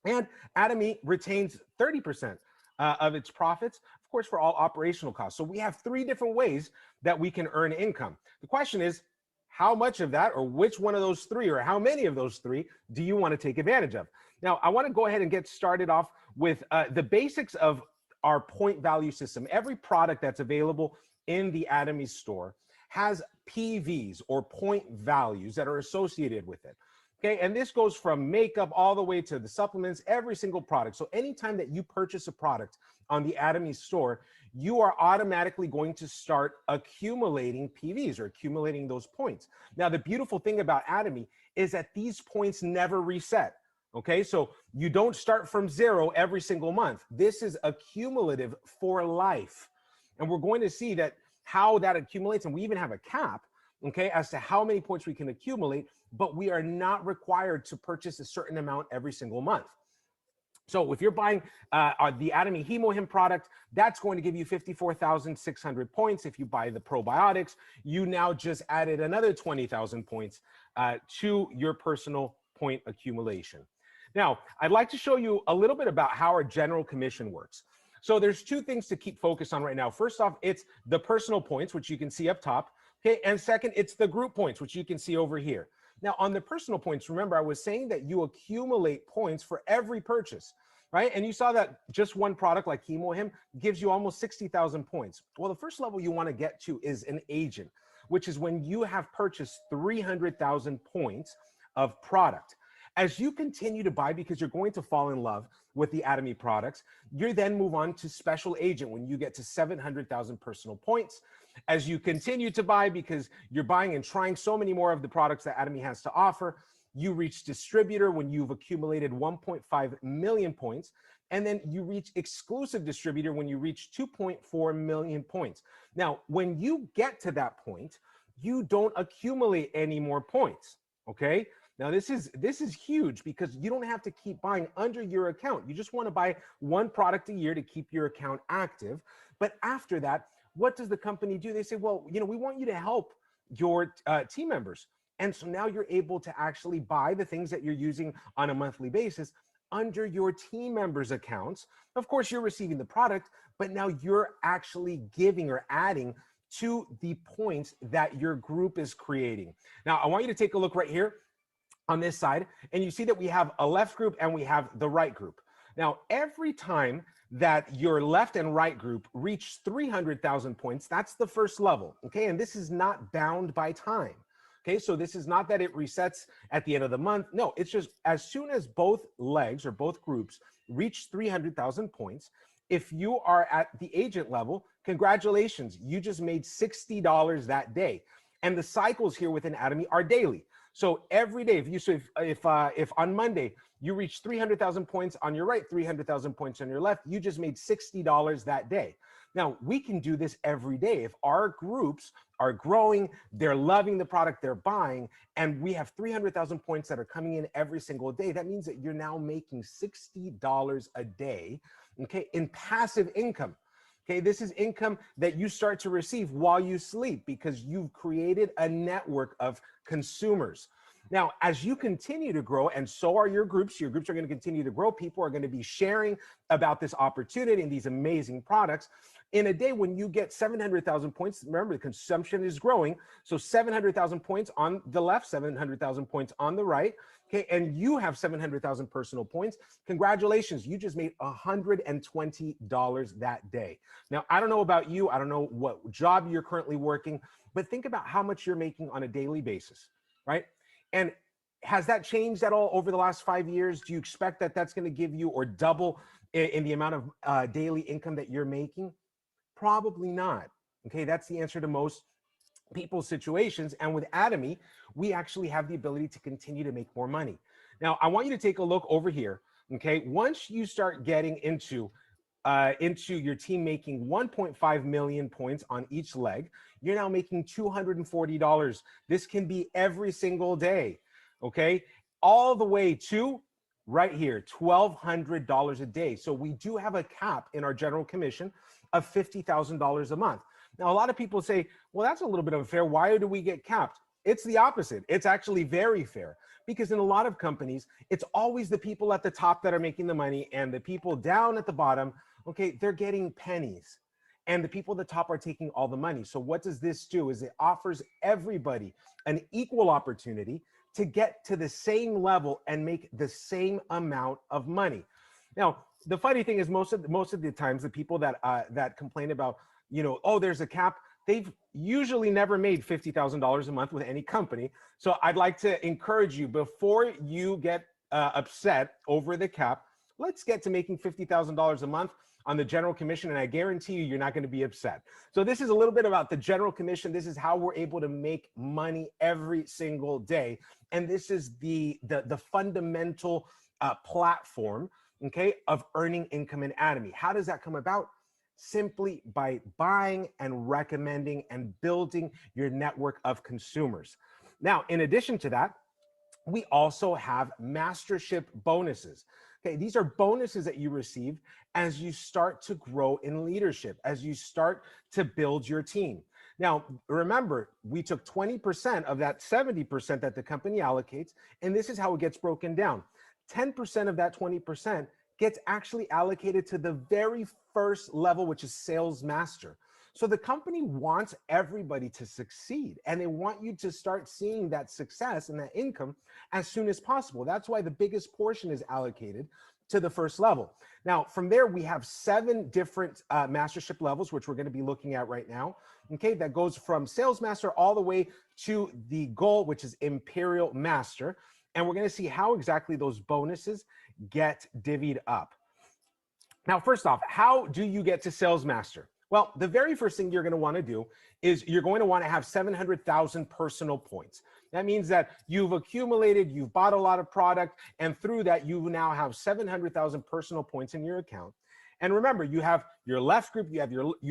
And Atomy retains 30% of its profits, of course, for all operational costs. So we have 3 different ways that we can earn income. The question is, how much of that, or which one of those 3, or how many of those 3 do you want to take advantage of? Now, I want to go ahead and get started off with the basics of our point value system. Every product that's available in the Atomy store has PVs, or point values, that are associated with it. Okay, and this goes from makeup all the way to the supplements, every single product. So anytime that you purchase a product on the Atomy store, you are automatically going to start accumulating PVs, or accumulating those points. Now, the beautiful thing about Atomy is that these points never reset. Okay, so you don't start from 0 every single month. This is accumulative for life. And we're going to see that how that accumulates, and we even have a cap, okay, as to how many points we can accumulate, but we are not required to purchase a certain amount every single month. So if you're buying the Atomy HemoHim product, that's going to give you 54,600 points. If you buy the probiotics, you now just added another 20,000 points to your personal point accumulation. Now, I'd like to show you a little bit about how our general commission works. So there's 2 things to keep focused on right now. First off, it's the personal points, which you can see up top. Okay, and second, it's the group points, which you can see over here. Now, on the personal points, remember, I was saying that you accumulate points for every purchase, right? And you saw that just one product like HemoHim gives you almost 60,000 points. Well, the first level you want to get to is an agent, which is when you have purchased 300,000 points of product. As you continue to buy, because you're going to fall in love with the Atomy products, you then move on to special agent when you get to 700,000 personal points. As you continue to buy, because you're buying and trying so many more of the products that Atomy has to offer, you reach distributor when you've accumulated 1.5 million points. And then you reach exclusive distributor when you reach 2.4 million points. Now, when you get to that point, you don't accumulate any more points, okay? Now, this is huge because you don't have to keep buying under your account. You just want to buy 1 product a year to keep your account active. But after that, what does the company do? They say, well, you know, we want you to help your team members. And so now you're able to actually buy the things that you're using on a monthly basis under your team members' accounts. Of course, you're receiving the product, but now you're actually giving or adding to the points that your group is creating. Now, I want you to take a look right here on this side, and you see that we have a left group and we have the right group. Now, every time that your left and right group reach 300,000 points, that's the first level, okay? And this is not bound by time, okay? So this is not that it resets at the end of the month. No, it's just as soon as both legs or both groups reach 300,000 points, If you are at the agent level, congratulations, you just made $60 that day. And the cycles here within Atomy are daily. So every day, if on Monday you reach 300,000 points on your right, 300,000 points on your left, you just made $60 that day. Now, we can do this every day. If our groups are growing, they're loving the product they're buying, and we have 300,000 points that are coming in every single day, that means that you're now making $60 a day, okay, in passive income. Okay, this is income that you start to receive while you sleep because you've created a network of consumers. Now, as you continue to grow, and so are your groups are going to continue to grow. People are going to be sharing about this opportunity and these amazing products. In a day when you get 700,000 points, remember the consumption is growing. So 700,000 points on the left, 700,000 points on the right. Okay, and you have 700,000 personal points. Congratulations, you just made $120 that day. Now, I don't know about you. I don't know what job you're currently working, but think about how much you're making on a daily basis, right? And has that changed at all over the last 5 years? Do you expect that that's going to give you or double in the amount of daily income that you're making? Probably not. Okay, that's the answer to most people's situations. And with Atomy, we actually have the ability to continue to make more money. Now, I want you to take a look over here. Okay, once you start getting into your team making 1.5 million points on each leg, you're now making $240. This can be every single day, okay? All the way to right here, $1,200 a day. So we do have a cap in our general commission of $50,000 a month. Now, a lot of people say, well, that's a little bit unfair. Why do we get capped? It's the opposite. It's actually very fair because in a lot of companies, it's always the people at the top that are making the money and the people down at the bottom, okay, they're getting pennies. And the people at the top are taking all the money. So what does this do is it offers everybody an equal opportunity to get to the same level and make the same amount of money. Now, the funny thing is most of the times the people that complain about, you know, oh, there's a cap, they've usually never made $50,000 a month with any company. So I'd like to encourage you, before you get upset over the cap, let's get to making $50,000 a month on the general commission, and I guarantee you, you're not going to be upset. So this is a little bit about the general commission. This is how we're able to make money every single day, and this is the fundamental platform, okay, of earning income in Atomy. How does that come about? Simply by buying and recommending and building your network of consumers. Now, in addition to that, we also have mastership bonuses. Okay, these are bonuses that you receive as you start to grow in leadership, as you start to build your team. Now, remember, we took 20% of that 70% that the company allocates, and this is how it gets broken down. 10% of that 20% gets actually allocated to the very first level, which is sales master. So the company wants everybody to succeed, and they want you to start seeing that success and that income as soon as possible. That's why the biggest portion is allocated to the first level. Now, from there, we have 7 different mastership levels, which we're going to be looking at right now. Okay, that goes from sales master all the way to the goal, which is imperial master. And we're going to see how exactly those bonuses get divvied up. Now, first off, how do you get to sales master? Well, the very first thing you're going to want to do is you're going to want to have 700,000 personal points. That means that you've accumulated, you've bought a lot of product, and through that, you now have 700,000 personal points in your account. And remember, you have your left group, you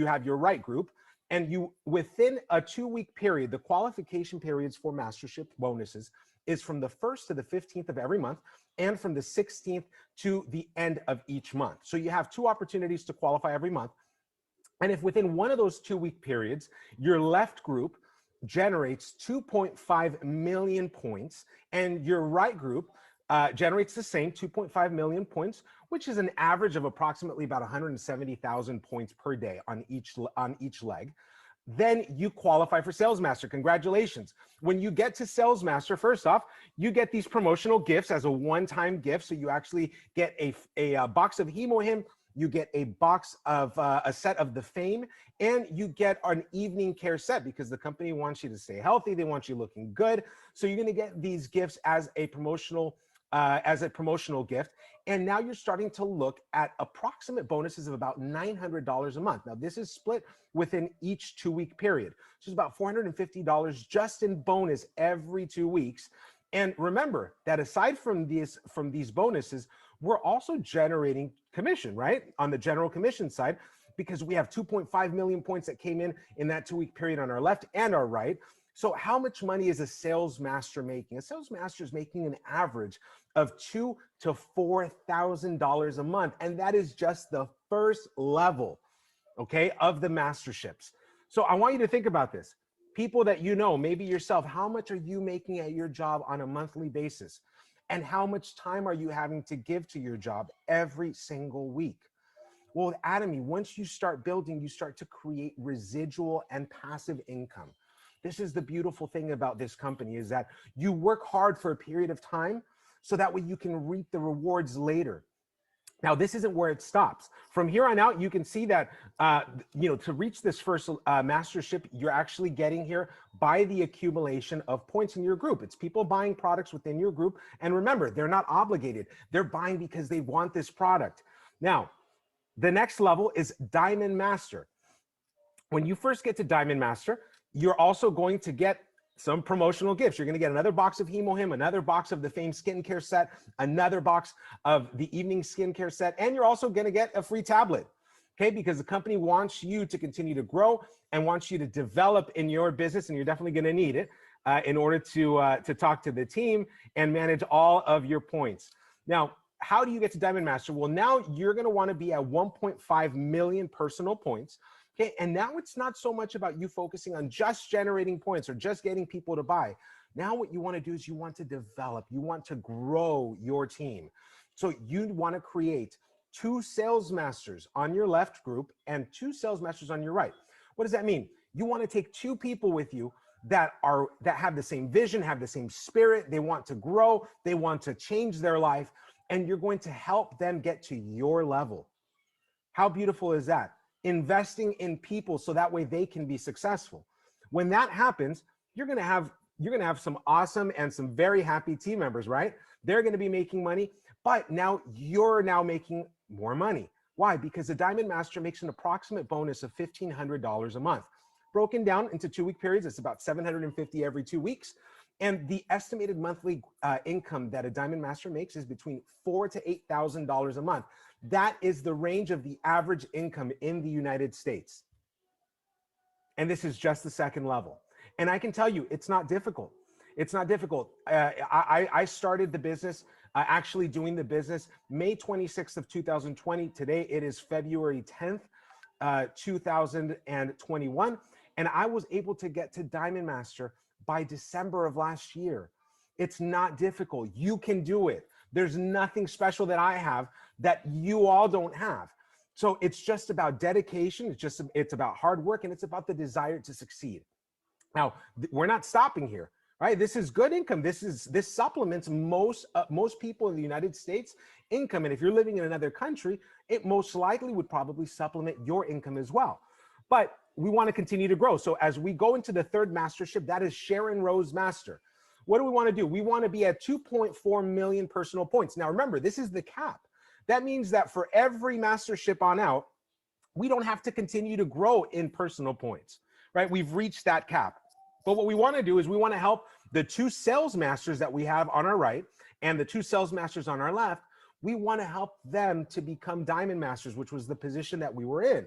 have your right group, and you within a 2-week period, the qualification periods for mastership bonuses is from the 1st to the 15th of every month, and from the 16th to the end of each month. So you have 2 opportunities to qualify every month. And if within one of those 2-week periods, your left group generates 2.5 million points and your right group generates the same 2.5 million points, which is an average of approximately about 170,000 points per day on each leg, then you qualify for Sales Master. Congratulations. When you get to Sales Master, first off, you get these promotional gifts as a one-time gift. So you actually get a box of Hemohim, you get a box of a set of the Fame, and you get an evening care set because the company wants you to stay healthy. They want you looking good. So you're going to get these gifts as a promotional as a promotional gift. And now you're starting to look at approximate bonuses of about $900 a month. Now, this is split within each 2-week period. So it's about $450 just in bonus every 2 weeks. And remember that aside from these bonuses, we're also generating commission, right? On the general commission side, because we have 2.5 million points that came in that 2-week period on our left and our right. So how much money is a sales master making? A sales master is making an average of $2,000 to $4,000 a month. And that is just the first level, okay, of the masterships. So I want you to think about this. People that you know, maybe yourself, how much are you making at your job on a monthly basis? And how much time are you having to give to your job every single week? Well, with Atomy, once you start building, you start to create residual and passive income. This is the beautiful thing about this company, is that you work hard for a period of time so that way you can reap the rewards later. Now, this isn't where it stops. From here on out, you can see that, to reach this first mastership, you're actually getting here by the accumulation of points in your group. It's people buying products within your group. And remember, they're not obligated. They're buying because they want this product. Now, the next level is Diamond Master. When you first get to Diamond Master, you're also going to get some promotional gifts. You're going to get another box of Him, another box of the Fame skincare set, another box of the evening skincare set, and you're also going to get a free tablet, okay? Because the company wants you to continue to grow and wants you to develop in your business, and you're definitely going to need it in order to talk to the team and manage all of your points. Now, how do you get to Diamond Master? Well, now you're going to want to be at 1.5 million personal points. Okay, and now it's not so much about you focusing on just generating points or just getting people to buy. Now what you want to do is you want to develop, you want to grow your team. So you want to create 2 sales masters on your left group and 2 sales masters on your right. What does that mean? You want to take 2 people with you that have the same vision, have the same spirit, they want to grow, they want to change their life, and you're going to help them get to your level. How beautiful is that? Investing in people so that way they can be successful. When that happens, you're going to have some awesome and some very happy team members, right? They're going to be making money, but now you're making more money. Why? Because the Diamond Master makes an approximate bonus of $1,500 a month. Broken down into 2-week periods, it's about $750 every 2 weeks. And the estimated monthly income that a Diamond Master makes is between $4,000 to $8,000 a month. That is the range of the average income in the United States. And this is just the second level. And I can tell you, it's not difficult. It's not difficult. I started the business, actually doing the business, May 26th of 2020. Today, it is February 10th, 2021. And I was able to get to Diamond Master by December of last year. It's not difficult. You can do it. There's nothing special that I have that you all don't have. So it's just about dedication. It's about hard work, and it's about the desire to succeed. Now, we're not stopping here, right? This is good income. This supplements most people in the United States income. And if you're living in another country, it most likely would probably supplement your income as well. But we want to continue to grow. So as we go into the third mastership, that is Sharon Rose Master. What do we want to do? We want to be at 2.4 million personal points. Now, remember, this is the cap. That means that for every mastership on out, we don't have to continue to grow in personal points, right? We've reached that cap. But what we want to do is we want to help the 2 sales masters that we have on our right and the 2 sales masters on our left. We want to help them to become Diamond Masters, which was the position that we were in.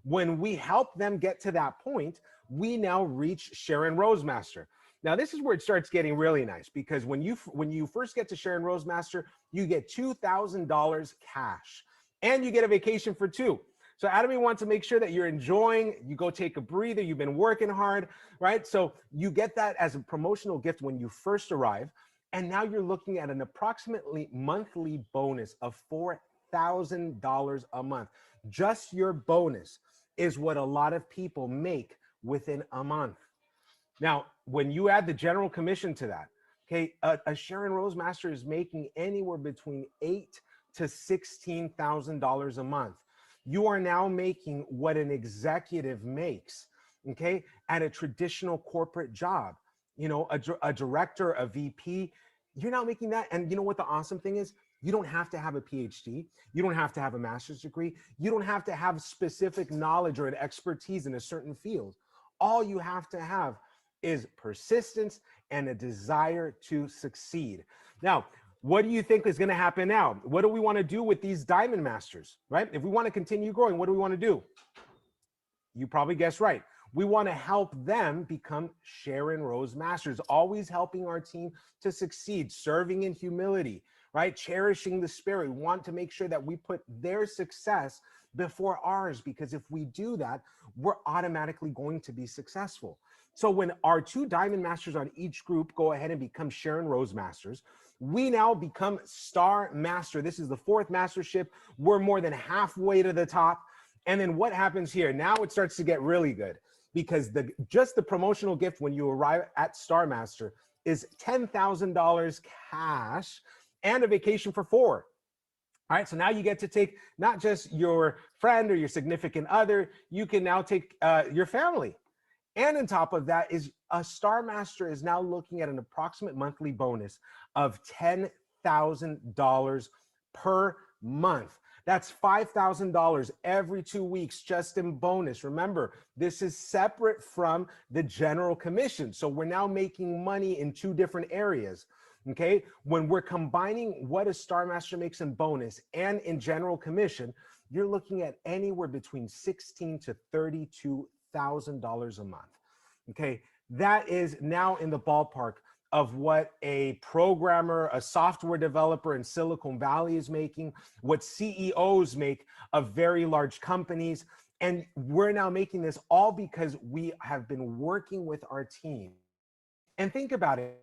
When we help them get to that point, we now reach Sharon Rose Master. Now, this is where it starts getting really nice, because when you first get to Sharon Rose Master, you get $2,000 cash and you get a vacation for 2. So Atomy wants to make sure that you're enjoying, you go take a breather, you've been working hard, right? So you get that as a promotional gift when you first arrive. And now you're looking at an approximately monthly bonus of $4,000 a month. Just your bonus is what a lot of people make within a month. Now, when you add the general commission to that, okay, a Sharon Rose Master is making anywhere between $8,000 to $16,000 a month. You are now making what an executive makes, okay, at a traditional corporate job. You know, a director, a VP, You're now making that. And you know what the awesome thing is? You don't have to have a PhD. You don't have to have a master's degree. You don't have to have specific knowledge or an expertise in a certain field. All you have to have is persistence and a desire to succeed. Now, what do you think is going to happen now? What do we want to do with these Diamond Masters, right? If we want to continue growing, what do we want to do? You probably guessed right. We want to help them become Sharon Rose Masters, always helping our team to succeed, serving in humility, right? Cherishing the spirit. We want to make sure that we put their success before ours, because if we do that, we're automatically going to be successful. So when our 2 Diamond Masters on each group go ahead and become Sharon Rose Masters, we now become Star Master. This is the 4th mastership. We're more than halfway to the top. And then what happens here? Now it starts to get really good, because just the promotional gift when you arrive at Star Master is $10,000 cash and a vacation for 4. All right, so now you get to take not just your friend or your significant other, you can now take your family. And on top of that is a Star Master is now looking at an approximate monthly bonus of $10,000 per month. That's $5,000 every 2 weeks just in bonus. Remember, this is separate from the general commission. So we're now making money in 2 different areas. Okay, when we're combining what a Star Master makes in bonus and in general commission, you're looking at anywhere between $16,000 to $32,000 a month. Okay, that is now in the ballpark of what a programmer, a software developer in Silicon Valley is making, what CEOs make of very large companies. And we're now making this all because we have been working with our team. And think about it.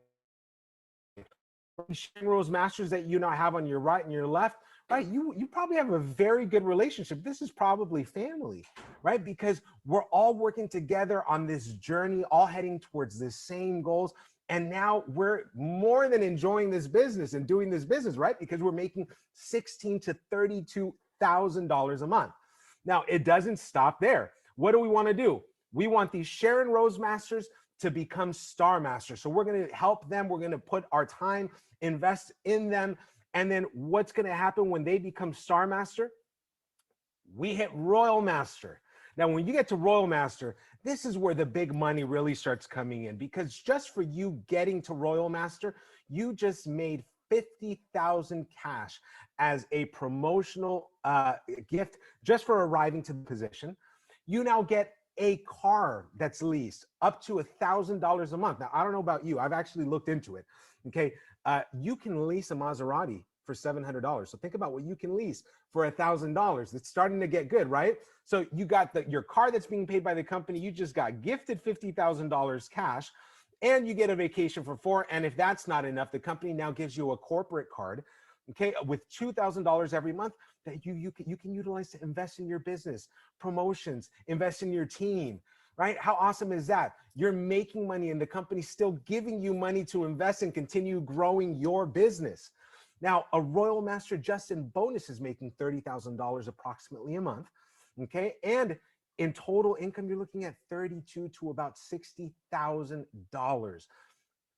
Sharon Rose Masters that you now have on your right and your left, right? You probably have a very good relationship. This is probably family, right? Because we're all working together on this journey, all heading towards the same goals. And now we're more than enjoying this business and doing this business, right? Because we're making $16,000 to $32,000 a month. Now, it doesn't stop there. What do we want to do? We want these Sharon Rose Masters to become Star Masters. So we're going to help them. We're going to put our time, invest in them. And then what's going to happen when they become Star Master? We hit Royal Master. Now, when you get to Royal Master, this is where the big money really starts coming in, because just for you getting to Royal Master, you just made $50,000 cash as a promotional gift just for arriving to the position. You now get a car that's leased up to $1,000 a month. Now, I don't know about you. I've actually looked into it. Okay. You can lease a Maserati for $700. So think about what you can lease for $1,000. It's starting to get good, right? So you got your car that's being paid by the company. You just got gifted $50,000 cash, and you get a vacation for 4. And if that's not enough, the company now gives you a corporate card, okay, with $2,000 every month that you can utilize to invest in your business, promotions, invest in your team, right? How awesome is that? You're making money and the company's still giving you money to invest and continue growing your business. Now, a Royal Master just in bonus is making $30,000 approximately a month, okay? And in total income, you're looking at $32,000 to about $60,000.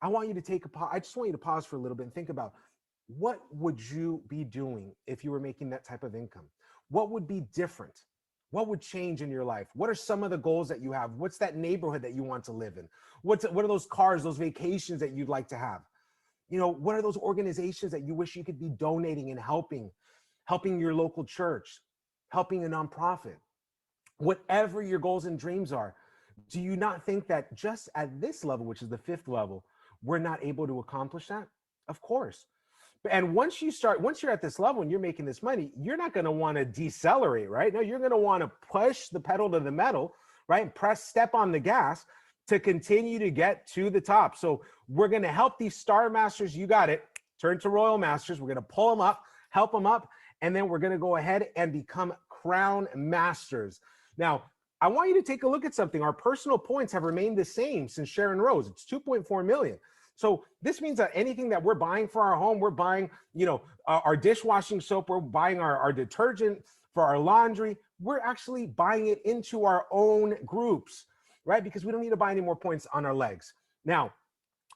I want you to take a pause. I just want you to pause for a little bit and think about, what would you be doing if you were making that type of income? What would be different? What would change in your life? What are some of the goals that you have? What's that neighborhood that you want to live in? What are those cars, those vacations that you'd like to have? You know, what are those organizations that you wish you could be donating and helping your local church, helping a nonprofit? Whatever your goals and dreams are, do you not think that just at this level, which is the 5th level, we're not able to accomplish that? Of course. And once you're at this level and you're making this money, you're not going to want to decelerate, right? No, you're going to want to push the pedal to the metal, right? Step on the gas to continue to get to the top. So we're going to help these Star Masters. You got it. Turn to Royal Masters. We're going to pull them up, help them up, and then we're going to go ahead and become Crown Masters. Now, I want you to take a look at something. Our personal points have remained the same since Sharon Rose. It's 2.4 million. So this means that anything that we're buying for our home, we're buying, you know, our dishwashing soap, we're buying our detergent for our laundry, we're actually buying it into our own groups, right? Because we don't need to buy any more points on our legs. Now,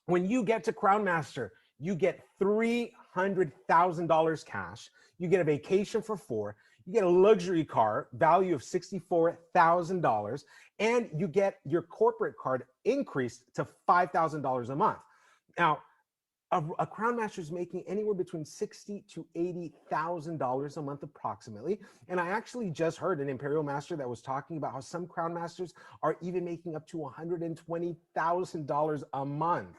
when you get to Crown Master, you get $300,000 cash. You get a vacation for 4. You get a luxury car value of $64,000, and you get your corporate card increased to $5,000 a month. Now, a Crown Master is making anywhere between $60,000 to $80,000 a month approximately. And I actually just heard an Imperial Master that was talking about how some Crown Masters are even making up to $120,000 a month.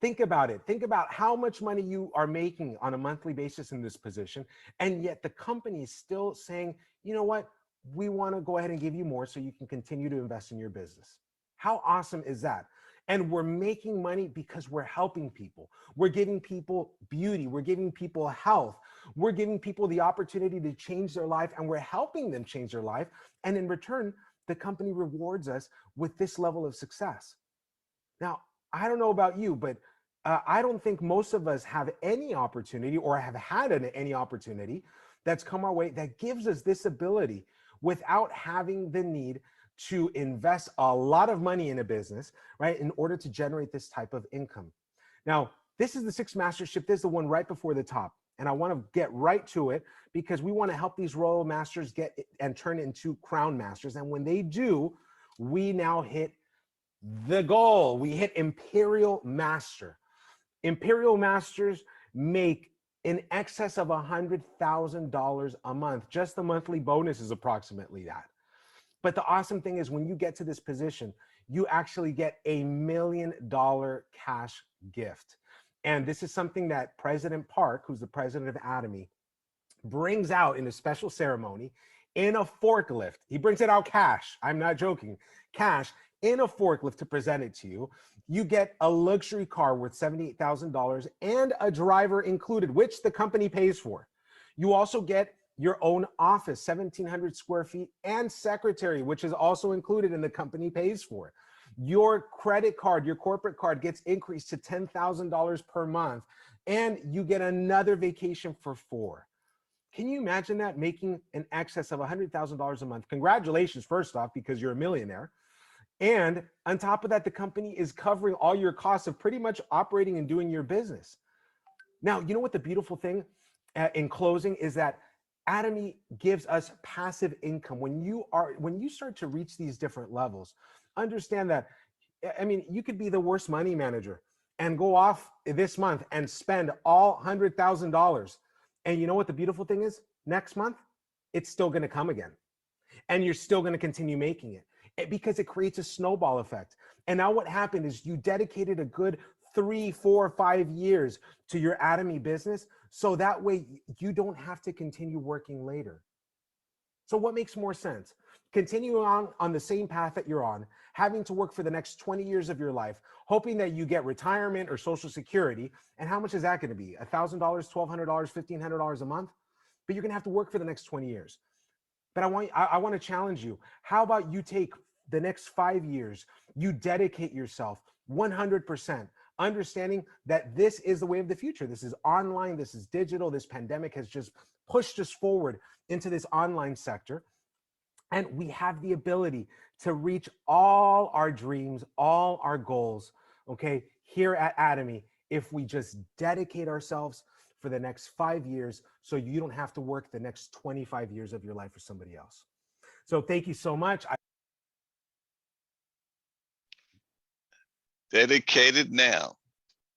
Think about it. Think about how much money you are making on a monthly basis in this position. And yet the company is still saying, you know what? We want to go ahead and give you more so you can continue to invest in your business. How awesome is that? And we're making money because we're helping people. We're giving people beauty. We're giving people health. We're giving people the opportunity to change their life, and we're helping them change their life. And in return, the company rewards us with this level of success. Now, I don't know about you, but I don't think most of us have any opportunity or have had any opportunity that's come our way that gives us this ability without having the need to invest a lot of money in a business, right, in order to generate this type of income. Now, this is the 6th mastership. This is the one right before the top. And I want to get right to it because we want to help these Royal Masters get and turn into Crown Masters. And when they do, we now hit the goal. We hit Imperial Master. Imperial Masters make in excess of $100,000 a month. Just the monthly bonus is approximately that. But the awesome thing is when you get to this position, you actually get $1 million cash gift. And this is something that President Park, who's the president of Atomy, brings out in a special ceremony in a forklift. He brings it out cash. I'm not joking. Cash in a forklift to present it to you. You get a luxury car worth $78,000 and a driver included, which the company pays for. You also get your own office, 1,700 square feet, and secretary, which is also included and the company pays for. Your credit card, your corporate card gets increased to $10,000 per month, and you get another vacation for 4. Can you imagine that, making an excess of $100,000 a month? Congratulations, first off, because you're a millionaire. And on top of that, the company is covering all your costs of pretty much operating and doing your business. Now, you know what the beautiful thing in closing is that Atomy gives us passive income. When you start to reach these different levels, understand that, I mean, you could be the worst money manager and go off this month and spend all $100,000. And you know what the beautiful thing is? Next month, it's still going to come again. And you're still going to continue making it because it creates a snowball effect. And now what happened is you dedicated a good 3, 4, 5 years to your Atomy business. So that way you don't have to continue working later. So what makes more sense? Continue on the same path that you're on, having to work for the next 20 years of your life, hoping that you get retirement or Social Security. And how much is that going to be? $1,000, $1,200, $1,500 a month? But you're going to have to work for the next 20 years. But I want to challenge you. How about you take the next 5 years, you dedicate yourself 100%, understanding that this is the way of the future. This is online, this is digital. This pandemic has just pushed us forward into this online sector. And we have the ability to reach all our dreams, all our goals, okay, here at Atomy, if we just dedicate ourselves for the next 5 years, so you don't have to work the next 25 years of your life for somebody else. So thank you so much. Dedicated now.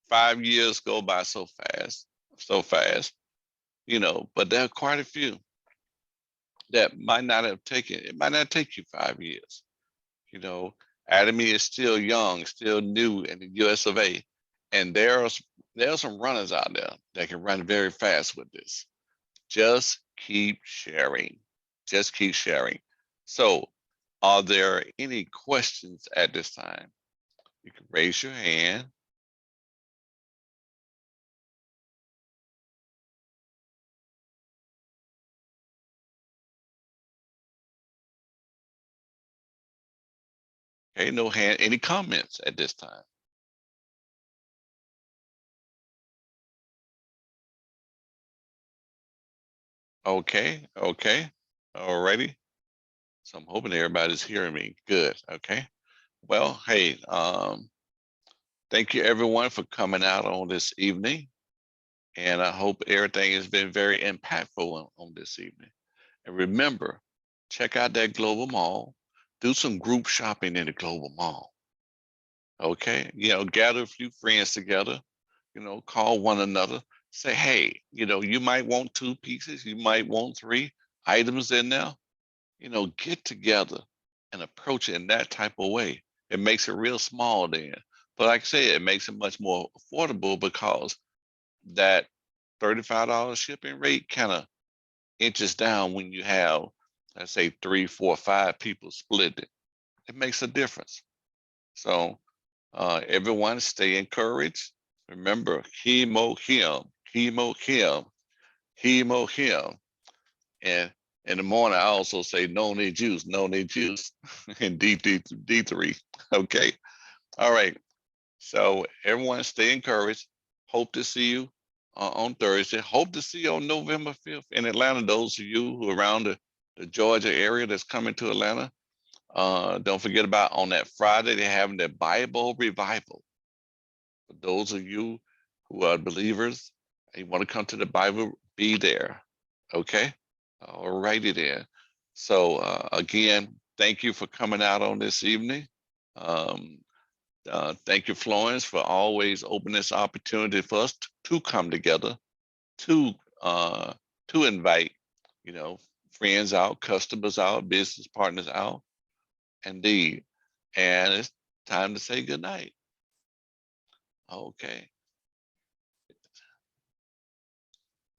5 years go by so fast, you know, but there are quite a few that might not have taken, it might not take you 5 years. You know, Atomy is still young, still new in the US of A. And there are some runners out there that can run very fast with this. Just keep sharing. Just keep sharing. So are there any questions at this time? You can raise your hand. Okay, no hand. Any comments at this time? Okay, okay, alrighty. So I'm hoping everybody's hearing me. Good, okay. Well, hey, Thank you everyone for coming out on this evening. And I hope everything has been very impactful on this evening. And remember, check out that Global Mall. Do some group shopping in the Global Mall. Okay, gather a few friends together, call one another, say, hey, you might want 2 pieces, you might want 3 items in there, get together and approach it in that type of way. It makes it real small then. But like I said, it makes it much more affordable because that $35 shipping rate kind of inches down when you have, let's say 3, 4, 5 people split it. It makes a difference. So everyone stay encouraged. Remember, chemo him, chemo him, chemo him. And in the morning, I also say no need juice, no need juice, and D3. Okay. All right. So everyone stay encouraged. Hope to see you on Thursday. Hope to see you on November 5th in Atlanta. Those of you who are around the Georgia area that's coming to Atlanta. Don't forget about on that Friday, they're having their Bible revival. For those of you who are believers and you want to come to the Bible, be there. Okay. All righty then. So again, thank you for coming out on this evening. Thank you, Florence, for always opening this opportunity for us to come together, to invite, friends out, customers out, business partners out. Indeed. And it's time to say good night. Okay.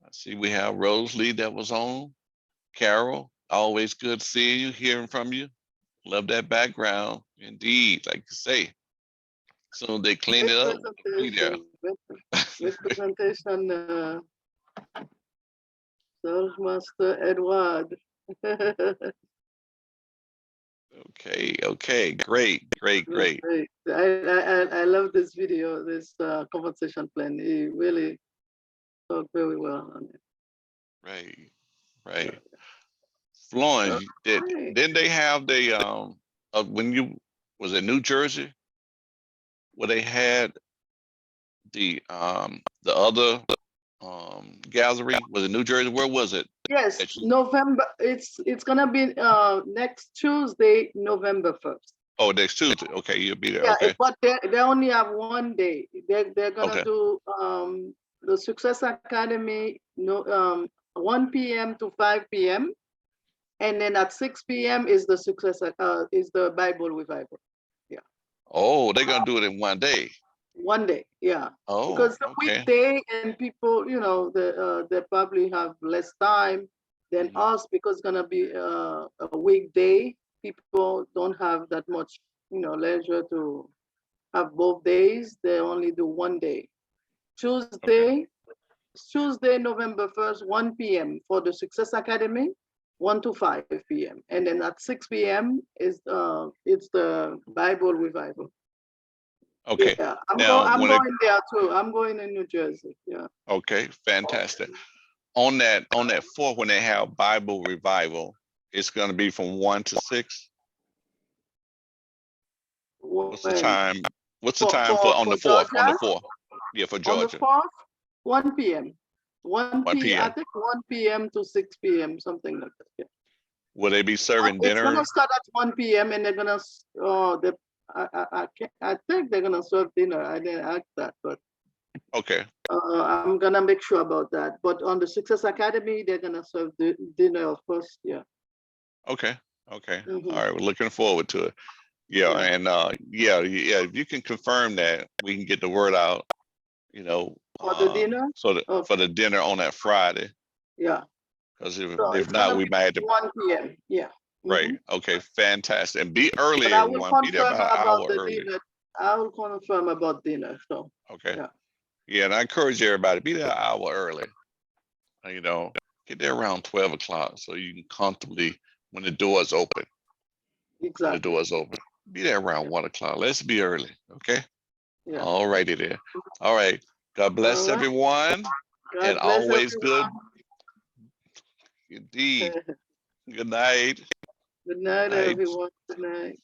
I see we have Rosalie that was on. Carol, always good seeing you, hearing from you. Love that background. Indeed, like you say. So they clean it up. Be there. Great presentation, Sales Master Edward. Okay, great. I love this video, this conversation plan. He really talked very well on it. Right. Florence, didn't they have the when you was in New Jersey where they had the other gathering? Was it New Jersey? Where was it? Yes, November. It's gonna be next Tuesday, November 1st. Oh, next Tuesday. Okay, you'll be there. Yeah, Okay. but they only have one day. They're gonna Okay. do the Success Academy 1 p.m. to 5 p.m. and then at 6 p.m. is the is the Bible revival. Yeah. Oh, they're gonna do it in one day. One day, yeah. Oh, because the okay. weekday and people, they probably have less time than us because it's gonna be a weekday. People don't have that much, leisure to have both days. They only do one day. Tuesday, November 1st, 1 p.m. for the Success Academy, 1 to 5 p.m. And then at 6 p.m. is it's the Bible revival. Okay. Yeah, I'm Now, going there too. I'm going in New Jersey. Yeah. Okay, fantastic. On that 4th, when they have Bible revival, it's going to be from 1 to 6. What's the time? What's the time for on the 4th? On the 4th, yeah, for Georgia. On the 4th, 1 p.m. 1 p.m. I think 1 p.m. to 6 p.m. something like that. Yeah. Will they be serving dinner? It's gonna start at 1 p.m. and they're gonna I think they're gonna serve dinner. I didn't ask that, but okay. I'm gonna make sure about that. But on the Success Academy, they're gonna serve dinner, of course. Yeah. Okay. All right, we're looking forward to it. Yeah, and if you can confirm that, we can get the word out. For the dinner. For the dinner on that Friday. Yeah. Because if not, we might have to 1 p.m. Yeah. Right. Okay. Fantastic. And be early, But I will everyone. Be there confirm about an about hour the early. dinner. I will confirm about dinner. So. Okay. Yeah, and I encourage everybody be there an hour early. Get there around 12 o'clock so you can comfortably when the doors open. Exactly. When the doors open. Be there around 1 o'clock. Let's be early. Okay. Yeah. All righty there. All right. God bless everyone. And always good. Indeed. Good night. Good night, everyone. Good night.